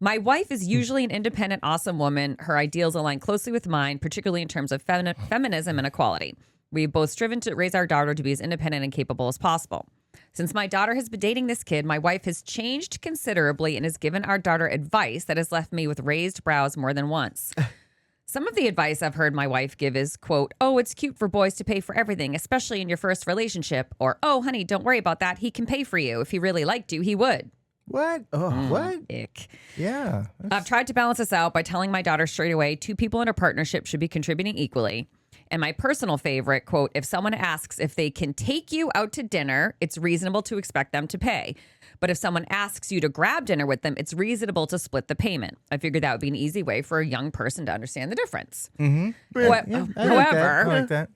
My wife is usually an independent, awesome woman. Her ideals align closely with mine, particularly in terms of feminism and equality. We've both striven to raise our daughter to be as independent and capable as possible. Since my daughter has been dating this kid, my wife has changed considerably and has given our daughter advice that has left me with raised brows more than once. Some of the advice I've heard my wife give is, quote, oh, it's cute for boys to pay for everything, especially in your first relationship. Or, oh, honey, don't worry about that. He can pay for you. If he really liked you, he would. What? Oh, what? Ick. Yeah. I've tried to balance this out by telling my daughter straight away, two people in a partnership should be contributing equally. And my personal favorite, quote, if someone asks if they can take you out to dinner, it's reasonable to expect them to pay. But if someone asks you to grab dinner with them, it's reasonable to split the payment. I figured that would be an easy way for a young person to understand the difference. Mm-hmm. However, I like that.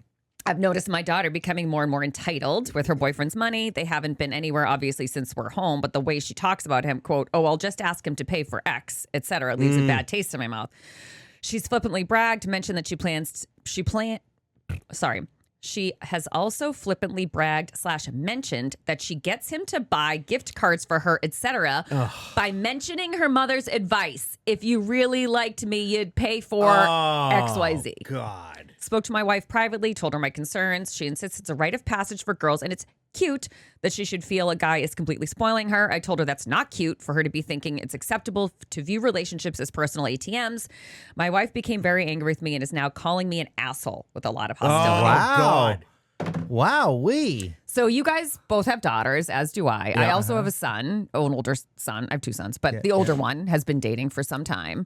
I've noticed my daughter becoming more and more entitled with her boyfriend's money. They haven't been anywhere, obviously, since we're home. But the way she talks about him, quote, oh, I'll just ask him to pay for X, etc., leaves a bad taste in my mouth. She's flippantly bragged to mention that she has also flippantly bragged / mentioned that she gets him to buy gift cards for her, etc., by mentioning her mother's advice. If you really liked me, you'd pay for XYZ. God. Spoke to my wife privately, told her my concerns. She insists it's a rite of passage for girls, and it's cute that she should feel a guy is completely spoiling her. I told her that's not cute for her to be thinking it's acceptable to view relationships as personal ATMs. My wife became very angry with me and is now calling me an asshole with a lot of hostility. wow. God. Wow, we. So you guys both have daughters, as do I. I also have a son, an older son. I have two sons, but the older one has been dating for some time.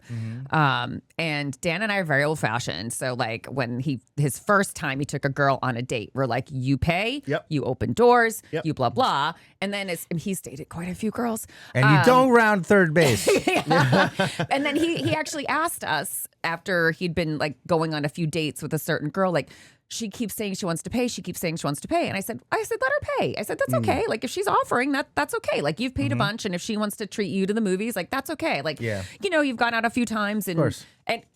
And Dan and I are very old fashioned. So like when his first time he took a girl on a date, we're like, you pay, you open doors, you blah, blah. And then and he's dated quite a few girls. And you don't round third base. And then he actually asked us after he'd been like going on a few dates with a certain girl, like, she keeps saying she wants to pay. She keets saying she wants to pay. And I said, let her pay. I said, that's okay. Like, if she's offering that's okay. Like, you've paid a bunch. And if she wants to treat you to the movies, like, that's okay. Like, you know, you've gone out a few times. And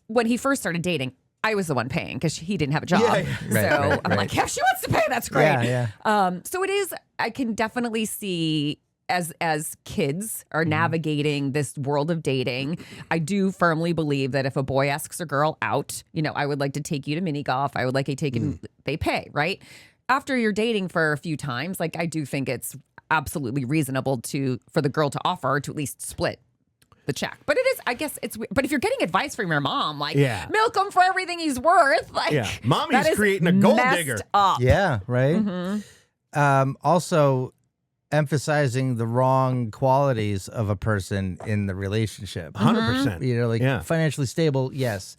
when he first started dating, I was the one paying because he didn't have a job. So I'm like, if she wants to pay, that's great. So it is, I can definitely see as kids are navigating this world of dating, I do firmly believe that if a boy asks a girl out, you know, I would like to take you to mini golf. I would like to take you, they pay, right? After you're dating for a few times, like I do think it's absolutely reasonable for the girl to offer to at least split the check. But it is, I guess but if you're getting advice from your mom, like milk him for everything he's worth, like mommy's creating a gold digger. Up. Yeah, right. Also, emphasizing the wrong qualities of a person in the relationship. 100%. You know, like financially stable, yes.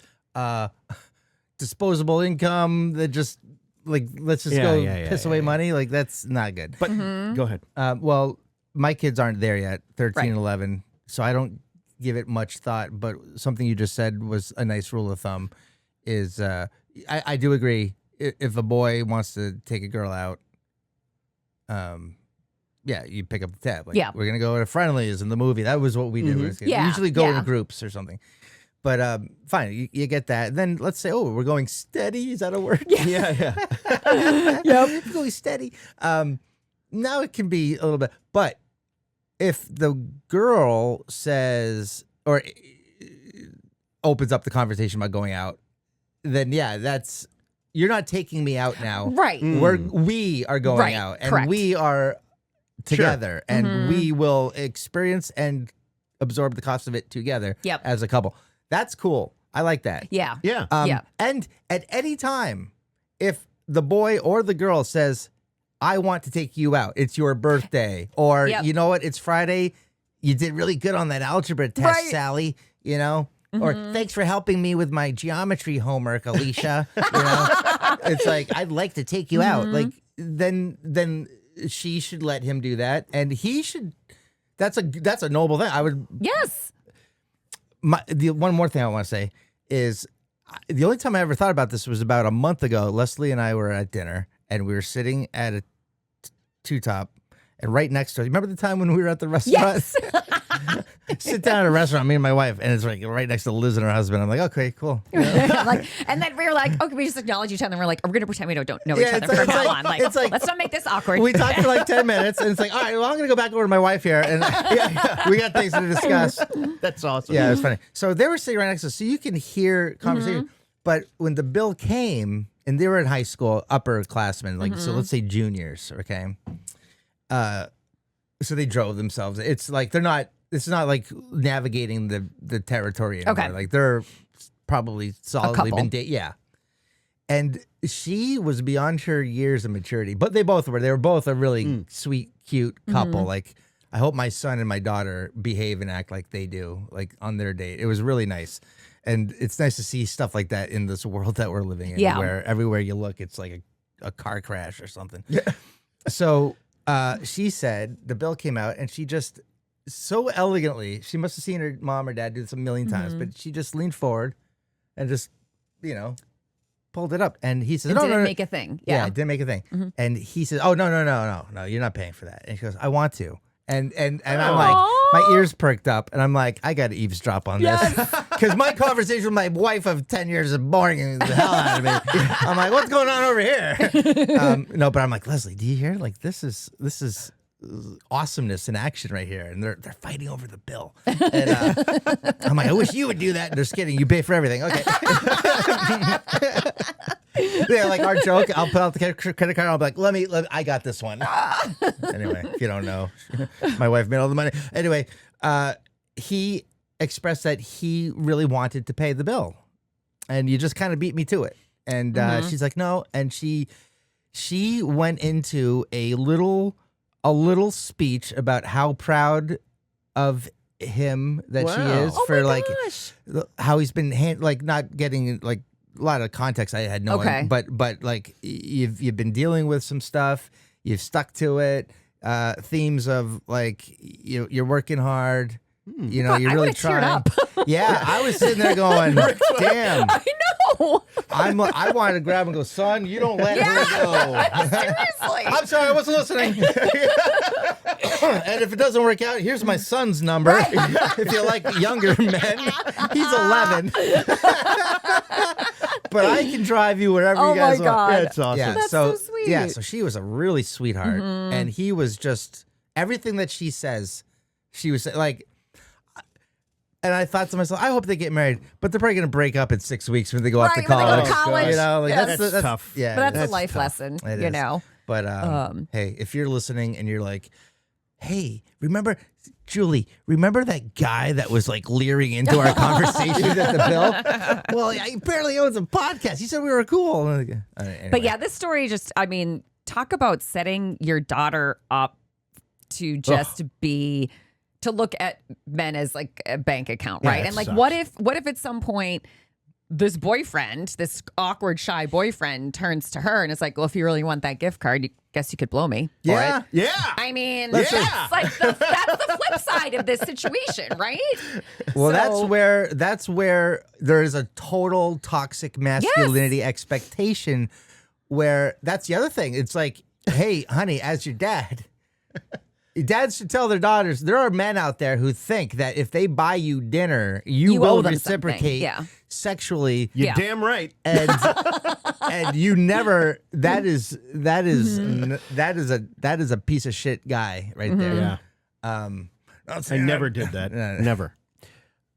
Disposable income that just like let's just go piss away money. Like that's not good. But go ahead. Well, my kids aren't there yet, 13, 11, so I don't give it much thought. But something you just said was a nice rule of thumb. Is I do agree if a boy wants to take a girl out, yeah, you pick up the tab. Like, we're going to go to Friendlies in the movie. That was what we did. We usually go in groups or something. But fine, you get that. Then let's say, we're going steady. Is that a word? Yep. Going steady. Now it can be a little bit. But if the girl says or opens up the conversation about going out, then that's you're not taking me out now. Right. We are going out. And Correct. we are together and we will experience and absorb the cost of it together as a couple. That's cool. I like that. Yeah. And at any time, if the boy or the girl says, I want to take you out, it's your birthday, or you know what, it's Friday, you did really good on that algebra test, Sally, you know, or thanks for helping me with my geometry homework, Alicia. You know, it's like, I'd like to take you out. Like, then she should let him do that, and he should. That's a noble thing. I would. Yes. The one more thing I want to say is the only time I ever thought about this was about a month ago. Leslie and I were at dinner, and we were sitting at a two-top, and right next to us. Remember the time when we were at the restaurant? Yes. Sit down at a restaurant, me and my wife, and it's like right next to Liz and her husband. I'm like, okay, cool. You know? Like, and then we were like, okay, we just acknowledge each other. And we're like, we're going to pretend we don't know each other from now on. Like, let's not make this awkward. We talked for like 10 minutes, and it's like, all right, well, I'm going to go back over to my wife here, and we got things to discuss. That's awesome. Yeah, it was funny. So they were sitting right next to us, so you can hear conversation. But when the bill came, and they were in high school, upperclassmen, like so let's say juniors, okay? So they drove themselves. It's like it's not like navigating the territory anymore. Okay. Like they're probably solidly been dating. Yeah. And she was beyond her years of maturity, but they both were. They were both a really sweet, cute couple. Like, I hope my son and my daughter behave and act like they do, like on their date. It was really nice. And it's nice to see stuff like that in this world that we're living in, where everywhere you look, it's like a car crash or something. Yeah. So she said the bill came out, and she just so elegantly, she must have seen her mom or dad do this a million times, but she just leaned forward and just, pulled it up. And he says, "No, didn't make a thing." Yeah, it didn't make a thing. And he says, "Oh, no, you're not paying for that." And she goes, "I want to." And I'm like, my ears perked up, and I'm like, I got to eavesdrop on this. Because my conversation with my wife of 10 years is boring the hell out of me. I'm like, what's going on over here? No, but I'm like, Leslie, do you hear? Like, this is awesomeness in action right here. And they're fighting over the bill. And I'm like, I wish you would do that. And they're just kidding. You pay for everything. Okay. Yeah, like our joke. I'll put out the credit card. I'll be like, let me. I got this one. Anyway, if you don't know, my wife made all the money. Anyway, he expressed that he really wanted to pay the bill, and you just kind of beat me to it. And she's like, no, and she went into a little speech about how proud of him that she is for how he's been not getting like a lot of context. I had no idea, but like you've been dealing with some stuff, you've stuck to it, themes of like you're working hard, you're really trying. Up. Yeah, I was sitting there going, damn. I know. I wanted to grab and go, son, you don't let her go. Seriously. I'm sorry, I wasn't listening. And if it doesn't work out, here's my son's number. If you like younger men, he's 11. But I can drive you wherever you guys want. Yeah, it's awesome. Yeah, That's so sweet. Yeah, so she was a really sweetheart, and he was just everything that she says. She was like. And I thought to myself, I hope they get married, but they're probably going to break up in 6 weeks when they go off to Right, when they college. go to college. You know, like That's tough. Yeah, But that's a life tough. lesson, It you is. know. But hey, if you're listening and you're like, hey, remember, Julie, remember that guy that was like leering into our conversation at the bill? Well, he barely owns a podcast. He said we were cool. Anyway. But yeah, this story just, I mean, talk about setting your daughter up to just be, to look at men as like a bank account, right? that And like, sucks. what if at some point this boyfriend, this awkward, shy boyfriend turns to her and it's like, well, if you really want that gift card, you guess you could blow me for Yeah. it. Yeah. I mean, Yeah. that's like that's the flip side of this situation, right? Well, So- that's where there is a total toxic masculinity expectation. Where that's the other thing. It's like, hey, honey, as your dad. Dads should tell their daughters, there are men out there who think that if they buy you dinner, you You will owe them reciprocate something. Yeah. sexually. You're Yeah. damn right. And and you never that is a piece of shit guy right there. Yeah. I never did that. Never.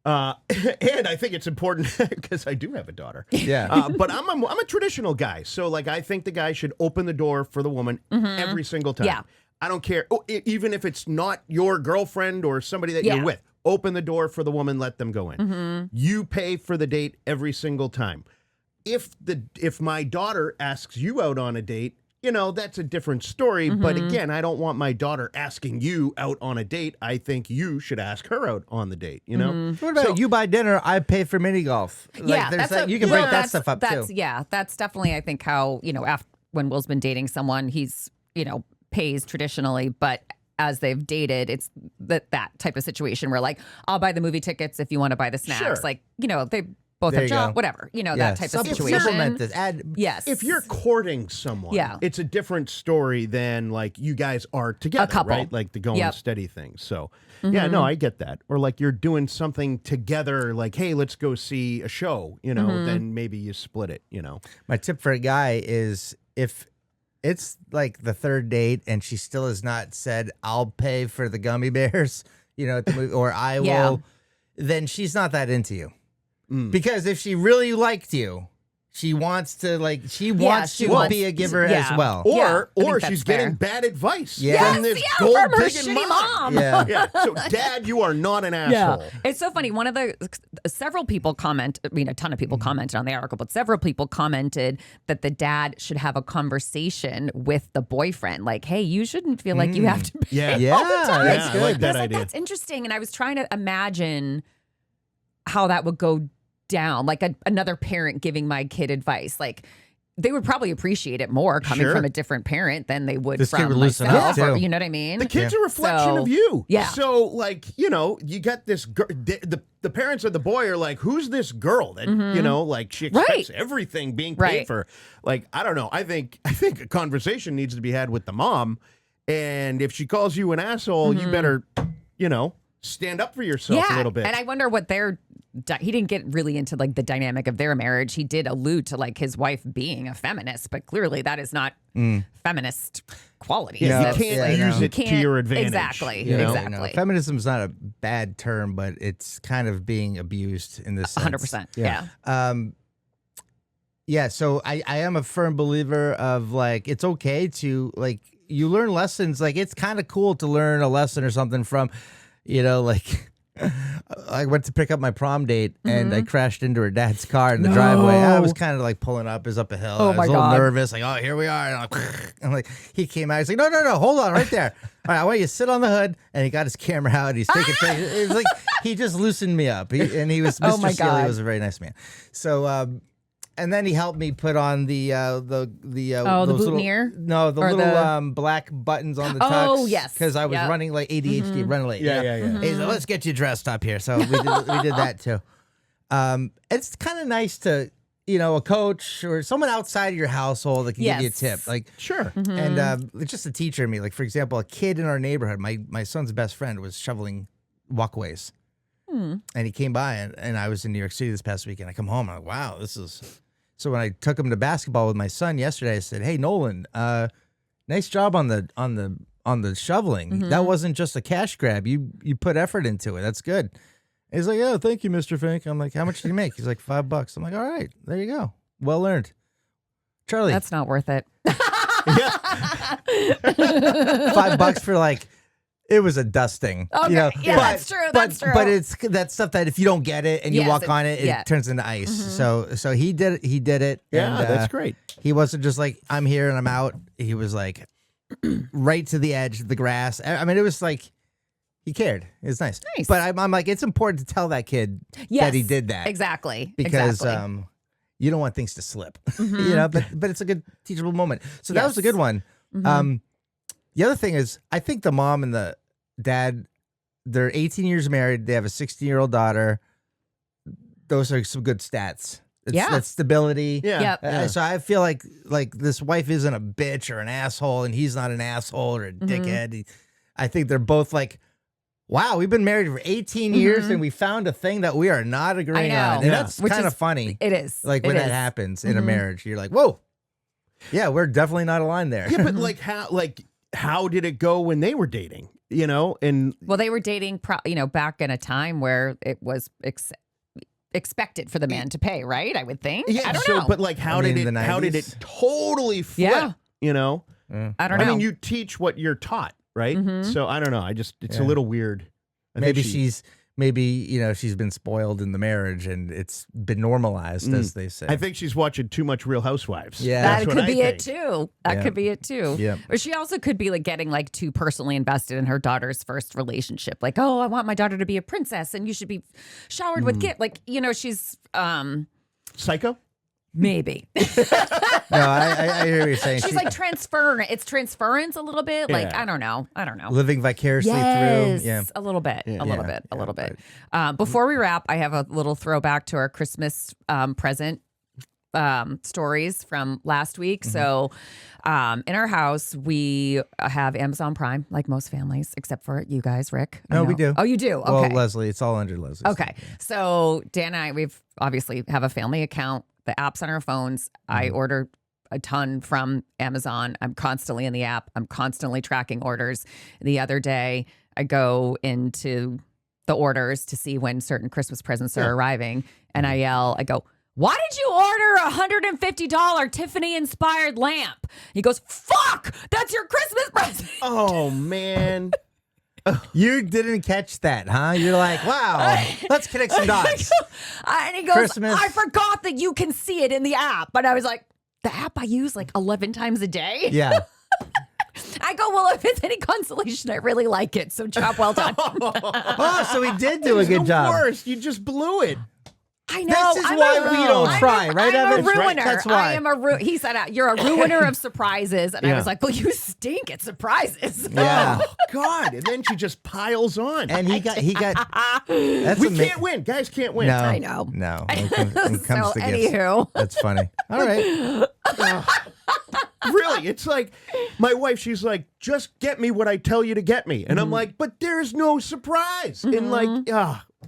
And I think it's important because I do have a daughter. Yeah. But I'm a traditional guy. So like I think the guy should open the door for the woman every single time. Yeah. I don't care. Even if it's not your girlfriend or somebody that you're with, open the door for the woman, let them go in. You pay for the date every single time. If my daughter asks you out on a date, that's a different story. But again, I don't want my daughter asking you out on a date. I think you should ask her out on the date, What about you buy dinner, I pay for mini golf? Like, you can break that stuff up too. Yeah, that's definitely, I think, how, after when Will's been dating someone, he's, pays traditionally, but as they've dated, it's that type of situation where like, I'll buy the movie tickets if you want to buy the snacks. Sure. Like, they both There have you jobs, go. whatever, that type of situation. Supplement this. Add, Yes. If you're courting someone, it's a different story than like you guys are together, couple. right? Like the going Yep. steady thing. So yeah, no, I get that. Or like you're doing something together, like, hey, let's go see a show, then maybe you split it, My tip for a guy is if it's like the third date and she still has not said, I'll pay for the gummy bears, at the movie, or I will, then she's not that into you. Because if she really liked you, she wants to be a giver as well. Or that's she's fair. getting bad advice Yeah. from this from her gold-digging shitty mom. Yeah. Yeah. So, Dad, you are not an asshole. It's so funny. One of the several people a ton of people commented on the article, but several people commented that the dad should have a conversation with the boyfriend. Like, hey, you shouldn't feel like you have to pay Yeah. all the time. That's I good. like that I was like, idea. that's interesting. And I was trying to imagine how that would go down. Like another parent giving my kid advice. Like, they would probably appreciate it more coming Sure. from a different parent than they would This kid from would loosen myself. up, Or, too. you know what I mean? The kid's a reflection So, of you. yeah. So, like, you got this girl. The parents of the boy are like, who's this girl that, like she expects Right. everything being paid Right. for. Like, I don't know. I think a conversation needs to be had with the mom. And if she calls you an asshole, you better, stand up for yourself a little bit. And I wonder what he didn't get really into like the dynamic of their marriage. He did allude to like his wife being a feminist, but clearly that is not feminist qualities. Yeah, That's, you can't like, use you it to can't- your advantage. Exactly. you know? Exactly. Feminism's not a bad term, but it's kind of being abused in this sense. 100%. Yeah. Yeah, so I am a firm believer of like it's okay to like you learn lessons. Like it's kind of cool to learn a lesson or something from, like I went to pick up my prom date and I crashed into her dad's car in the driveway. I was kind of like pulling up, is up a hill. Oh I was my a little God. nervous, like, oh, here we are. And I'm like, he came out. He's like, no, hold on, right there. All right, I want you to sit on the hood. And he got his camera out. He's taking pictures. It was like he just loosened me up. He was Mr. Oh my Sealy God. was a very nice man. So. And then he helped me put on the the those little, boutonniere? no, the Or little the- black buttons on the tux. Oh, yes. Because I was Yep. running like ADHD, running late. Yeah. He's like, let's get you dressed up here. So we did that too. It's kind of nice to, a coach or someone outside of your household that can give you a Yes. tip. Like, Sure. and it's just a teacher in me. Like, for example, a kid in our neighborhood, my son's best friend was shoveling walkways. And he came by and I was in New York City this past weekend. I come home, I'm like, wow, this is... So when I took him to basketball with my son yesterday, I said, "Hey Nolan, nice job on the shoveling. That wasn't just a cash grab. You put effort into it. That's good." And he's like, "Oh, thank you, Mr. Fink." I'm like, "How much did you make?" He's like, $5. I'm like, "All right, there you go. Well earned." Charlie, That's not worth it. $5 for like. It was a dusting. Okay, yeah, that's true, that's true. But it's that stuff that if you don't get it and you Yes, walk on it, it turns into ice. So he did it. Yeah, and, that's great. He wasn't just like, I'm here and I'm out. He was like right to the edge of the grass. I mean, it was like he cared. It was nice. Nice. But I'm like, it's important to tell that kid that he did that. Exactly. Because exactly. you don't want things to slip. But it's a good teachable moment. So that was a Yes. good one. The other thing is, I think the mom and the dad, they're 18 years married. They have a 16-year-old daughter. Those are some good stats. That's stability. Yeah. Yep. So I feel like this wife isn't a bitch or an asshole, and he's not an asshole or a dickhead. I think they're both like, wow, we've been married for 18 years, and we found a thing that we are not agreeing I know. on. And that's Which kind of is- funny. It is. Like It when that is. happens in a marriage, you're like, whoa, yeah, we're definitely not aligned there. Yeah, but how did it go when they were dating? And Well, they were dating, back in a time where it was expected for the man to pay, right? I would think. I don't know. But how did in the how did 90s? it totally flip? Yeah. You know? I don't know. I mean, you teach what you're taught, right? So I don't know. It's a little weird. I think Maybe she's been spoiled in the marriage and it's been normalized, as they say. I think she's watching too much Real Housewives. Yeah. That's that what could I be it think. too. That could be it too. Yeah. Or she also could be like getting like too personally invested in her daughter's first relationship. Like, oh, I want my daughter to be a princess and you should be showered with gift. Like, she's Psycho? maybe. No, I hear what you're saying. She's like transferring. It's transference a little bit. Like, Yeah. I don't know. living vicariously Yes, through. Yeah. a little bit, a little Yeah, bit. Before we wrap, I have a little throwback to our Christmas present stories from last week. So, in our house, we have Amazon Prime, like most families, except for you guys, Rick. I No, we know. do. Oh, you do? Okay. Well, Leslie, it's all under Leslie. Okay. So Dan and I, we've obviously have a family account. The apps on our phones. I order a ton from Amazon. I'm constantly in the app. I'm constantly tracking orders. The other day, I go into the orders to see when certain Christmas presents are arriving. And I go, why did you order a $150 Tiffany-inspired lamp? He goes, fuck, that's your Christmas present. Oh, man. You didn't catch that, huh? You're like, wow, let's connect some dots. And he goes, Christmas. I forgot that you can see it in the app. But I was like, the app I use like 11 times a day? Yeah. I go, well, if it's any consolation, I really like it. So job well done. Oh, so he did do a good The job. worst. You just blew it. I know. This is I'm why a- we don't I'm try, a- right, I'm Evan? a That's right. ruiner. That's why. I am he said, you're a ruiner of surprises. And I Yeah. was like, well, you stink at surprises. Yeah. Oh, God. And then she just piles on. And he got, that's we can't win. Guys can't win. No, I know. No. When it comes So to gifts. anywho. That's funny. All right. Really, it's like my wife, she's like, just get me what I tell you to get me. And I'm like, but there's no surprise. And like,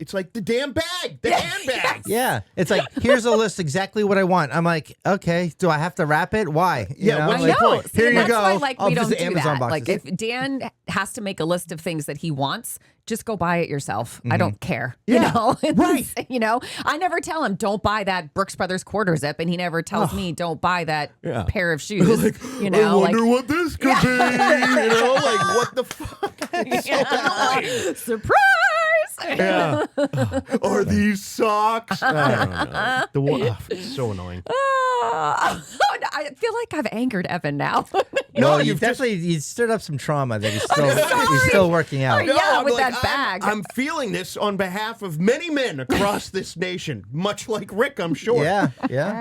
It's like the damn bag, the handbag. Yeah, it's like, here's a list exactly what I want. I'm like, okay, do I have to wrap it? Why? You know, I like, know. Here you that's go. why, like, I'll we don't visit do Amazon that. boxes. Like, if Dan has to make a list of things that he wants, just go buy it yourself. I don't care. Yeah, You know, right. You know, I never tell him don't buy that Brooks Brothers quarter zip, and he never tells me don't buy that pair of shoes. You know, I wonder what this could be. You know, like what the fuck? It's so annoying. Surprise! Yeah. Or these socks. I don't know. It's so annoying. I feel like I've angered Evan now. No, you've you stirred up some trauma that he's still working out. Yeah, I'm with like, that bag. I'm feeling this on behalf of many men across this nation, much like Rick, I'm sure. Yeah.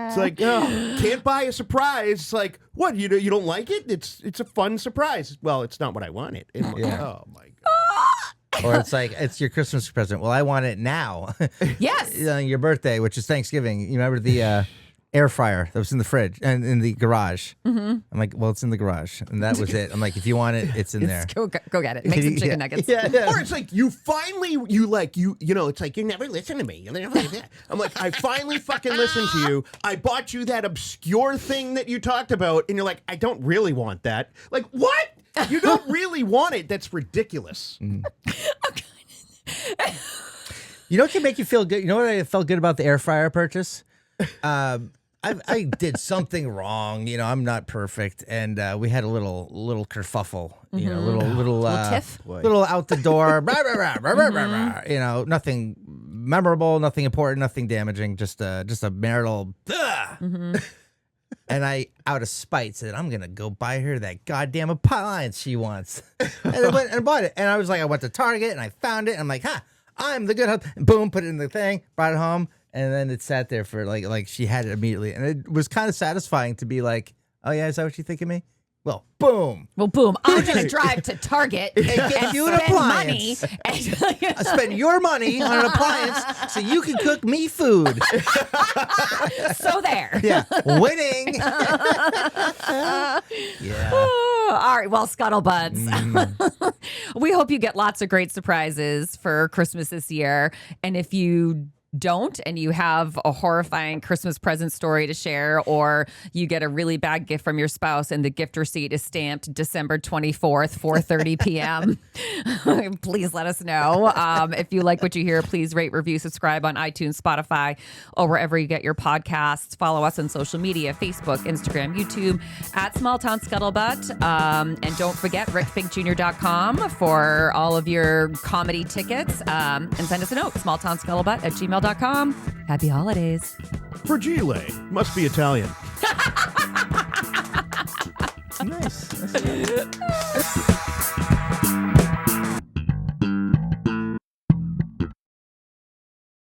It's like, can't buy a surprise. It's like, what? You don't like it? It's a fun surprise. Well, it's not what I wanted. Oh my god. Or it's like, it's your Christmas present. Well, I want it now. Yes. Your birthday, which is Thanksgiving. You remember the air fryer that was in the fridge and in the garage? Mm-hmm. I'm like, well, it's in the garage. And that was it. I'm like, if you want it, it's in there. Go get it. Make some chicken nuggets. Yeah. Or it's like you finally you know it's like you never listen to me. You never I'm like, I finally fucking listened to you. I bought you that obscure thing that you talked about, and you're like, I don't really want that. Like, what? You don't really want it? That's ridiculous. You know what can make you feel good? You know what I felt good about the air fryer purchase? I did something wrong. You know, I'm not perfect, and we had a little kerfuffle. You know, little tiff? little out the door. Rah, rah, rah, rah, rah, rah, rah. You know, nothing memorable, nothing important, nothing damaging. Just a marital. And I, out of spite, said, I'm going to go buy her that goddamn appliance she wants. And I went and bought it. And I was like, I went to Target and I found it. And I'm like, I'm the good husband. And boom, put it in the thing, brought it home. And then it sat there for like she had it immediately. And it was kind of satisfying to be like, oh yeah, is that what you think of me? Well, boom. I'm going to drive to Target and get you an spend money. appliance. I spend your money on an appliance so you can cook me food. So there. Yeah, winning. Yeah. All right, well, Scuttlebuds, we hope you get lots of great surprises for Christmas this year. And if you don't, and you have a horrifying Christmas present story to share, or you get a really bad gift from your spouse and the gift receipt is stamped December 24th, 4:30 p.m., please let us know. If you like what you hear, please rate, review, subscribe on iTunes, Spotify, or wherever you get your podcasts. Follow us on social media, Facebook, Instagram, YouTube, at Small Town Scuttlebutt. And don't forget rickfinkjr.com for all of your comedy tickets. And send us a note, smalltownscuttlebutt@gmail.com. Happy holidays. Fragile must be Italian. Nice.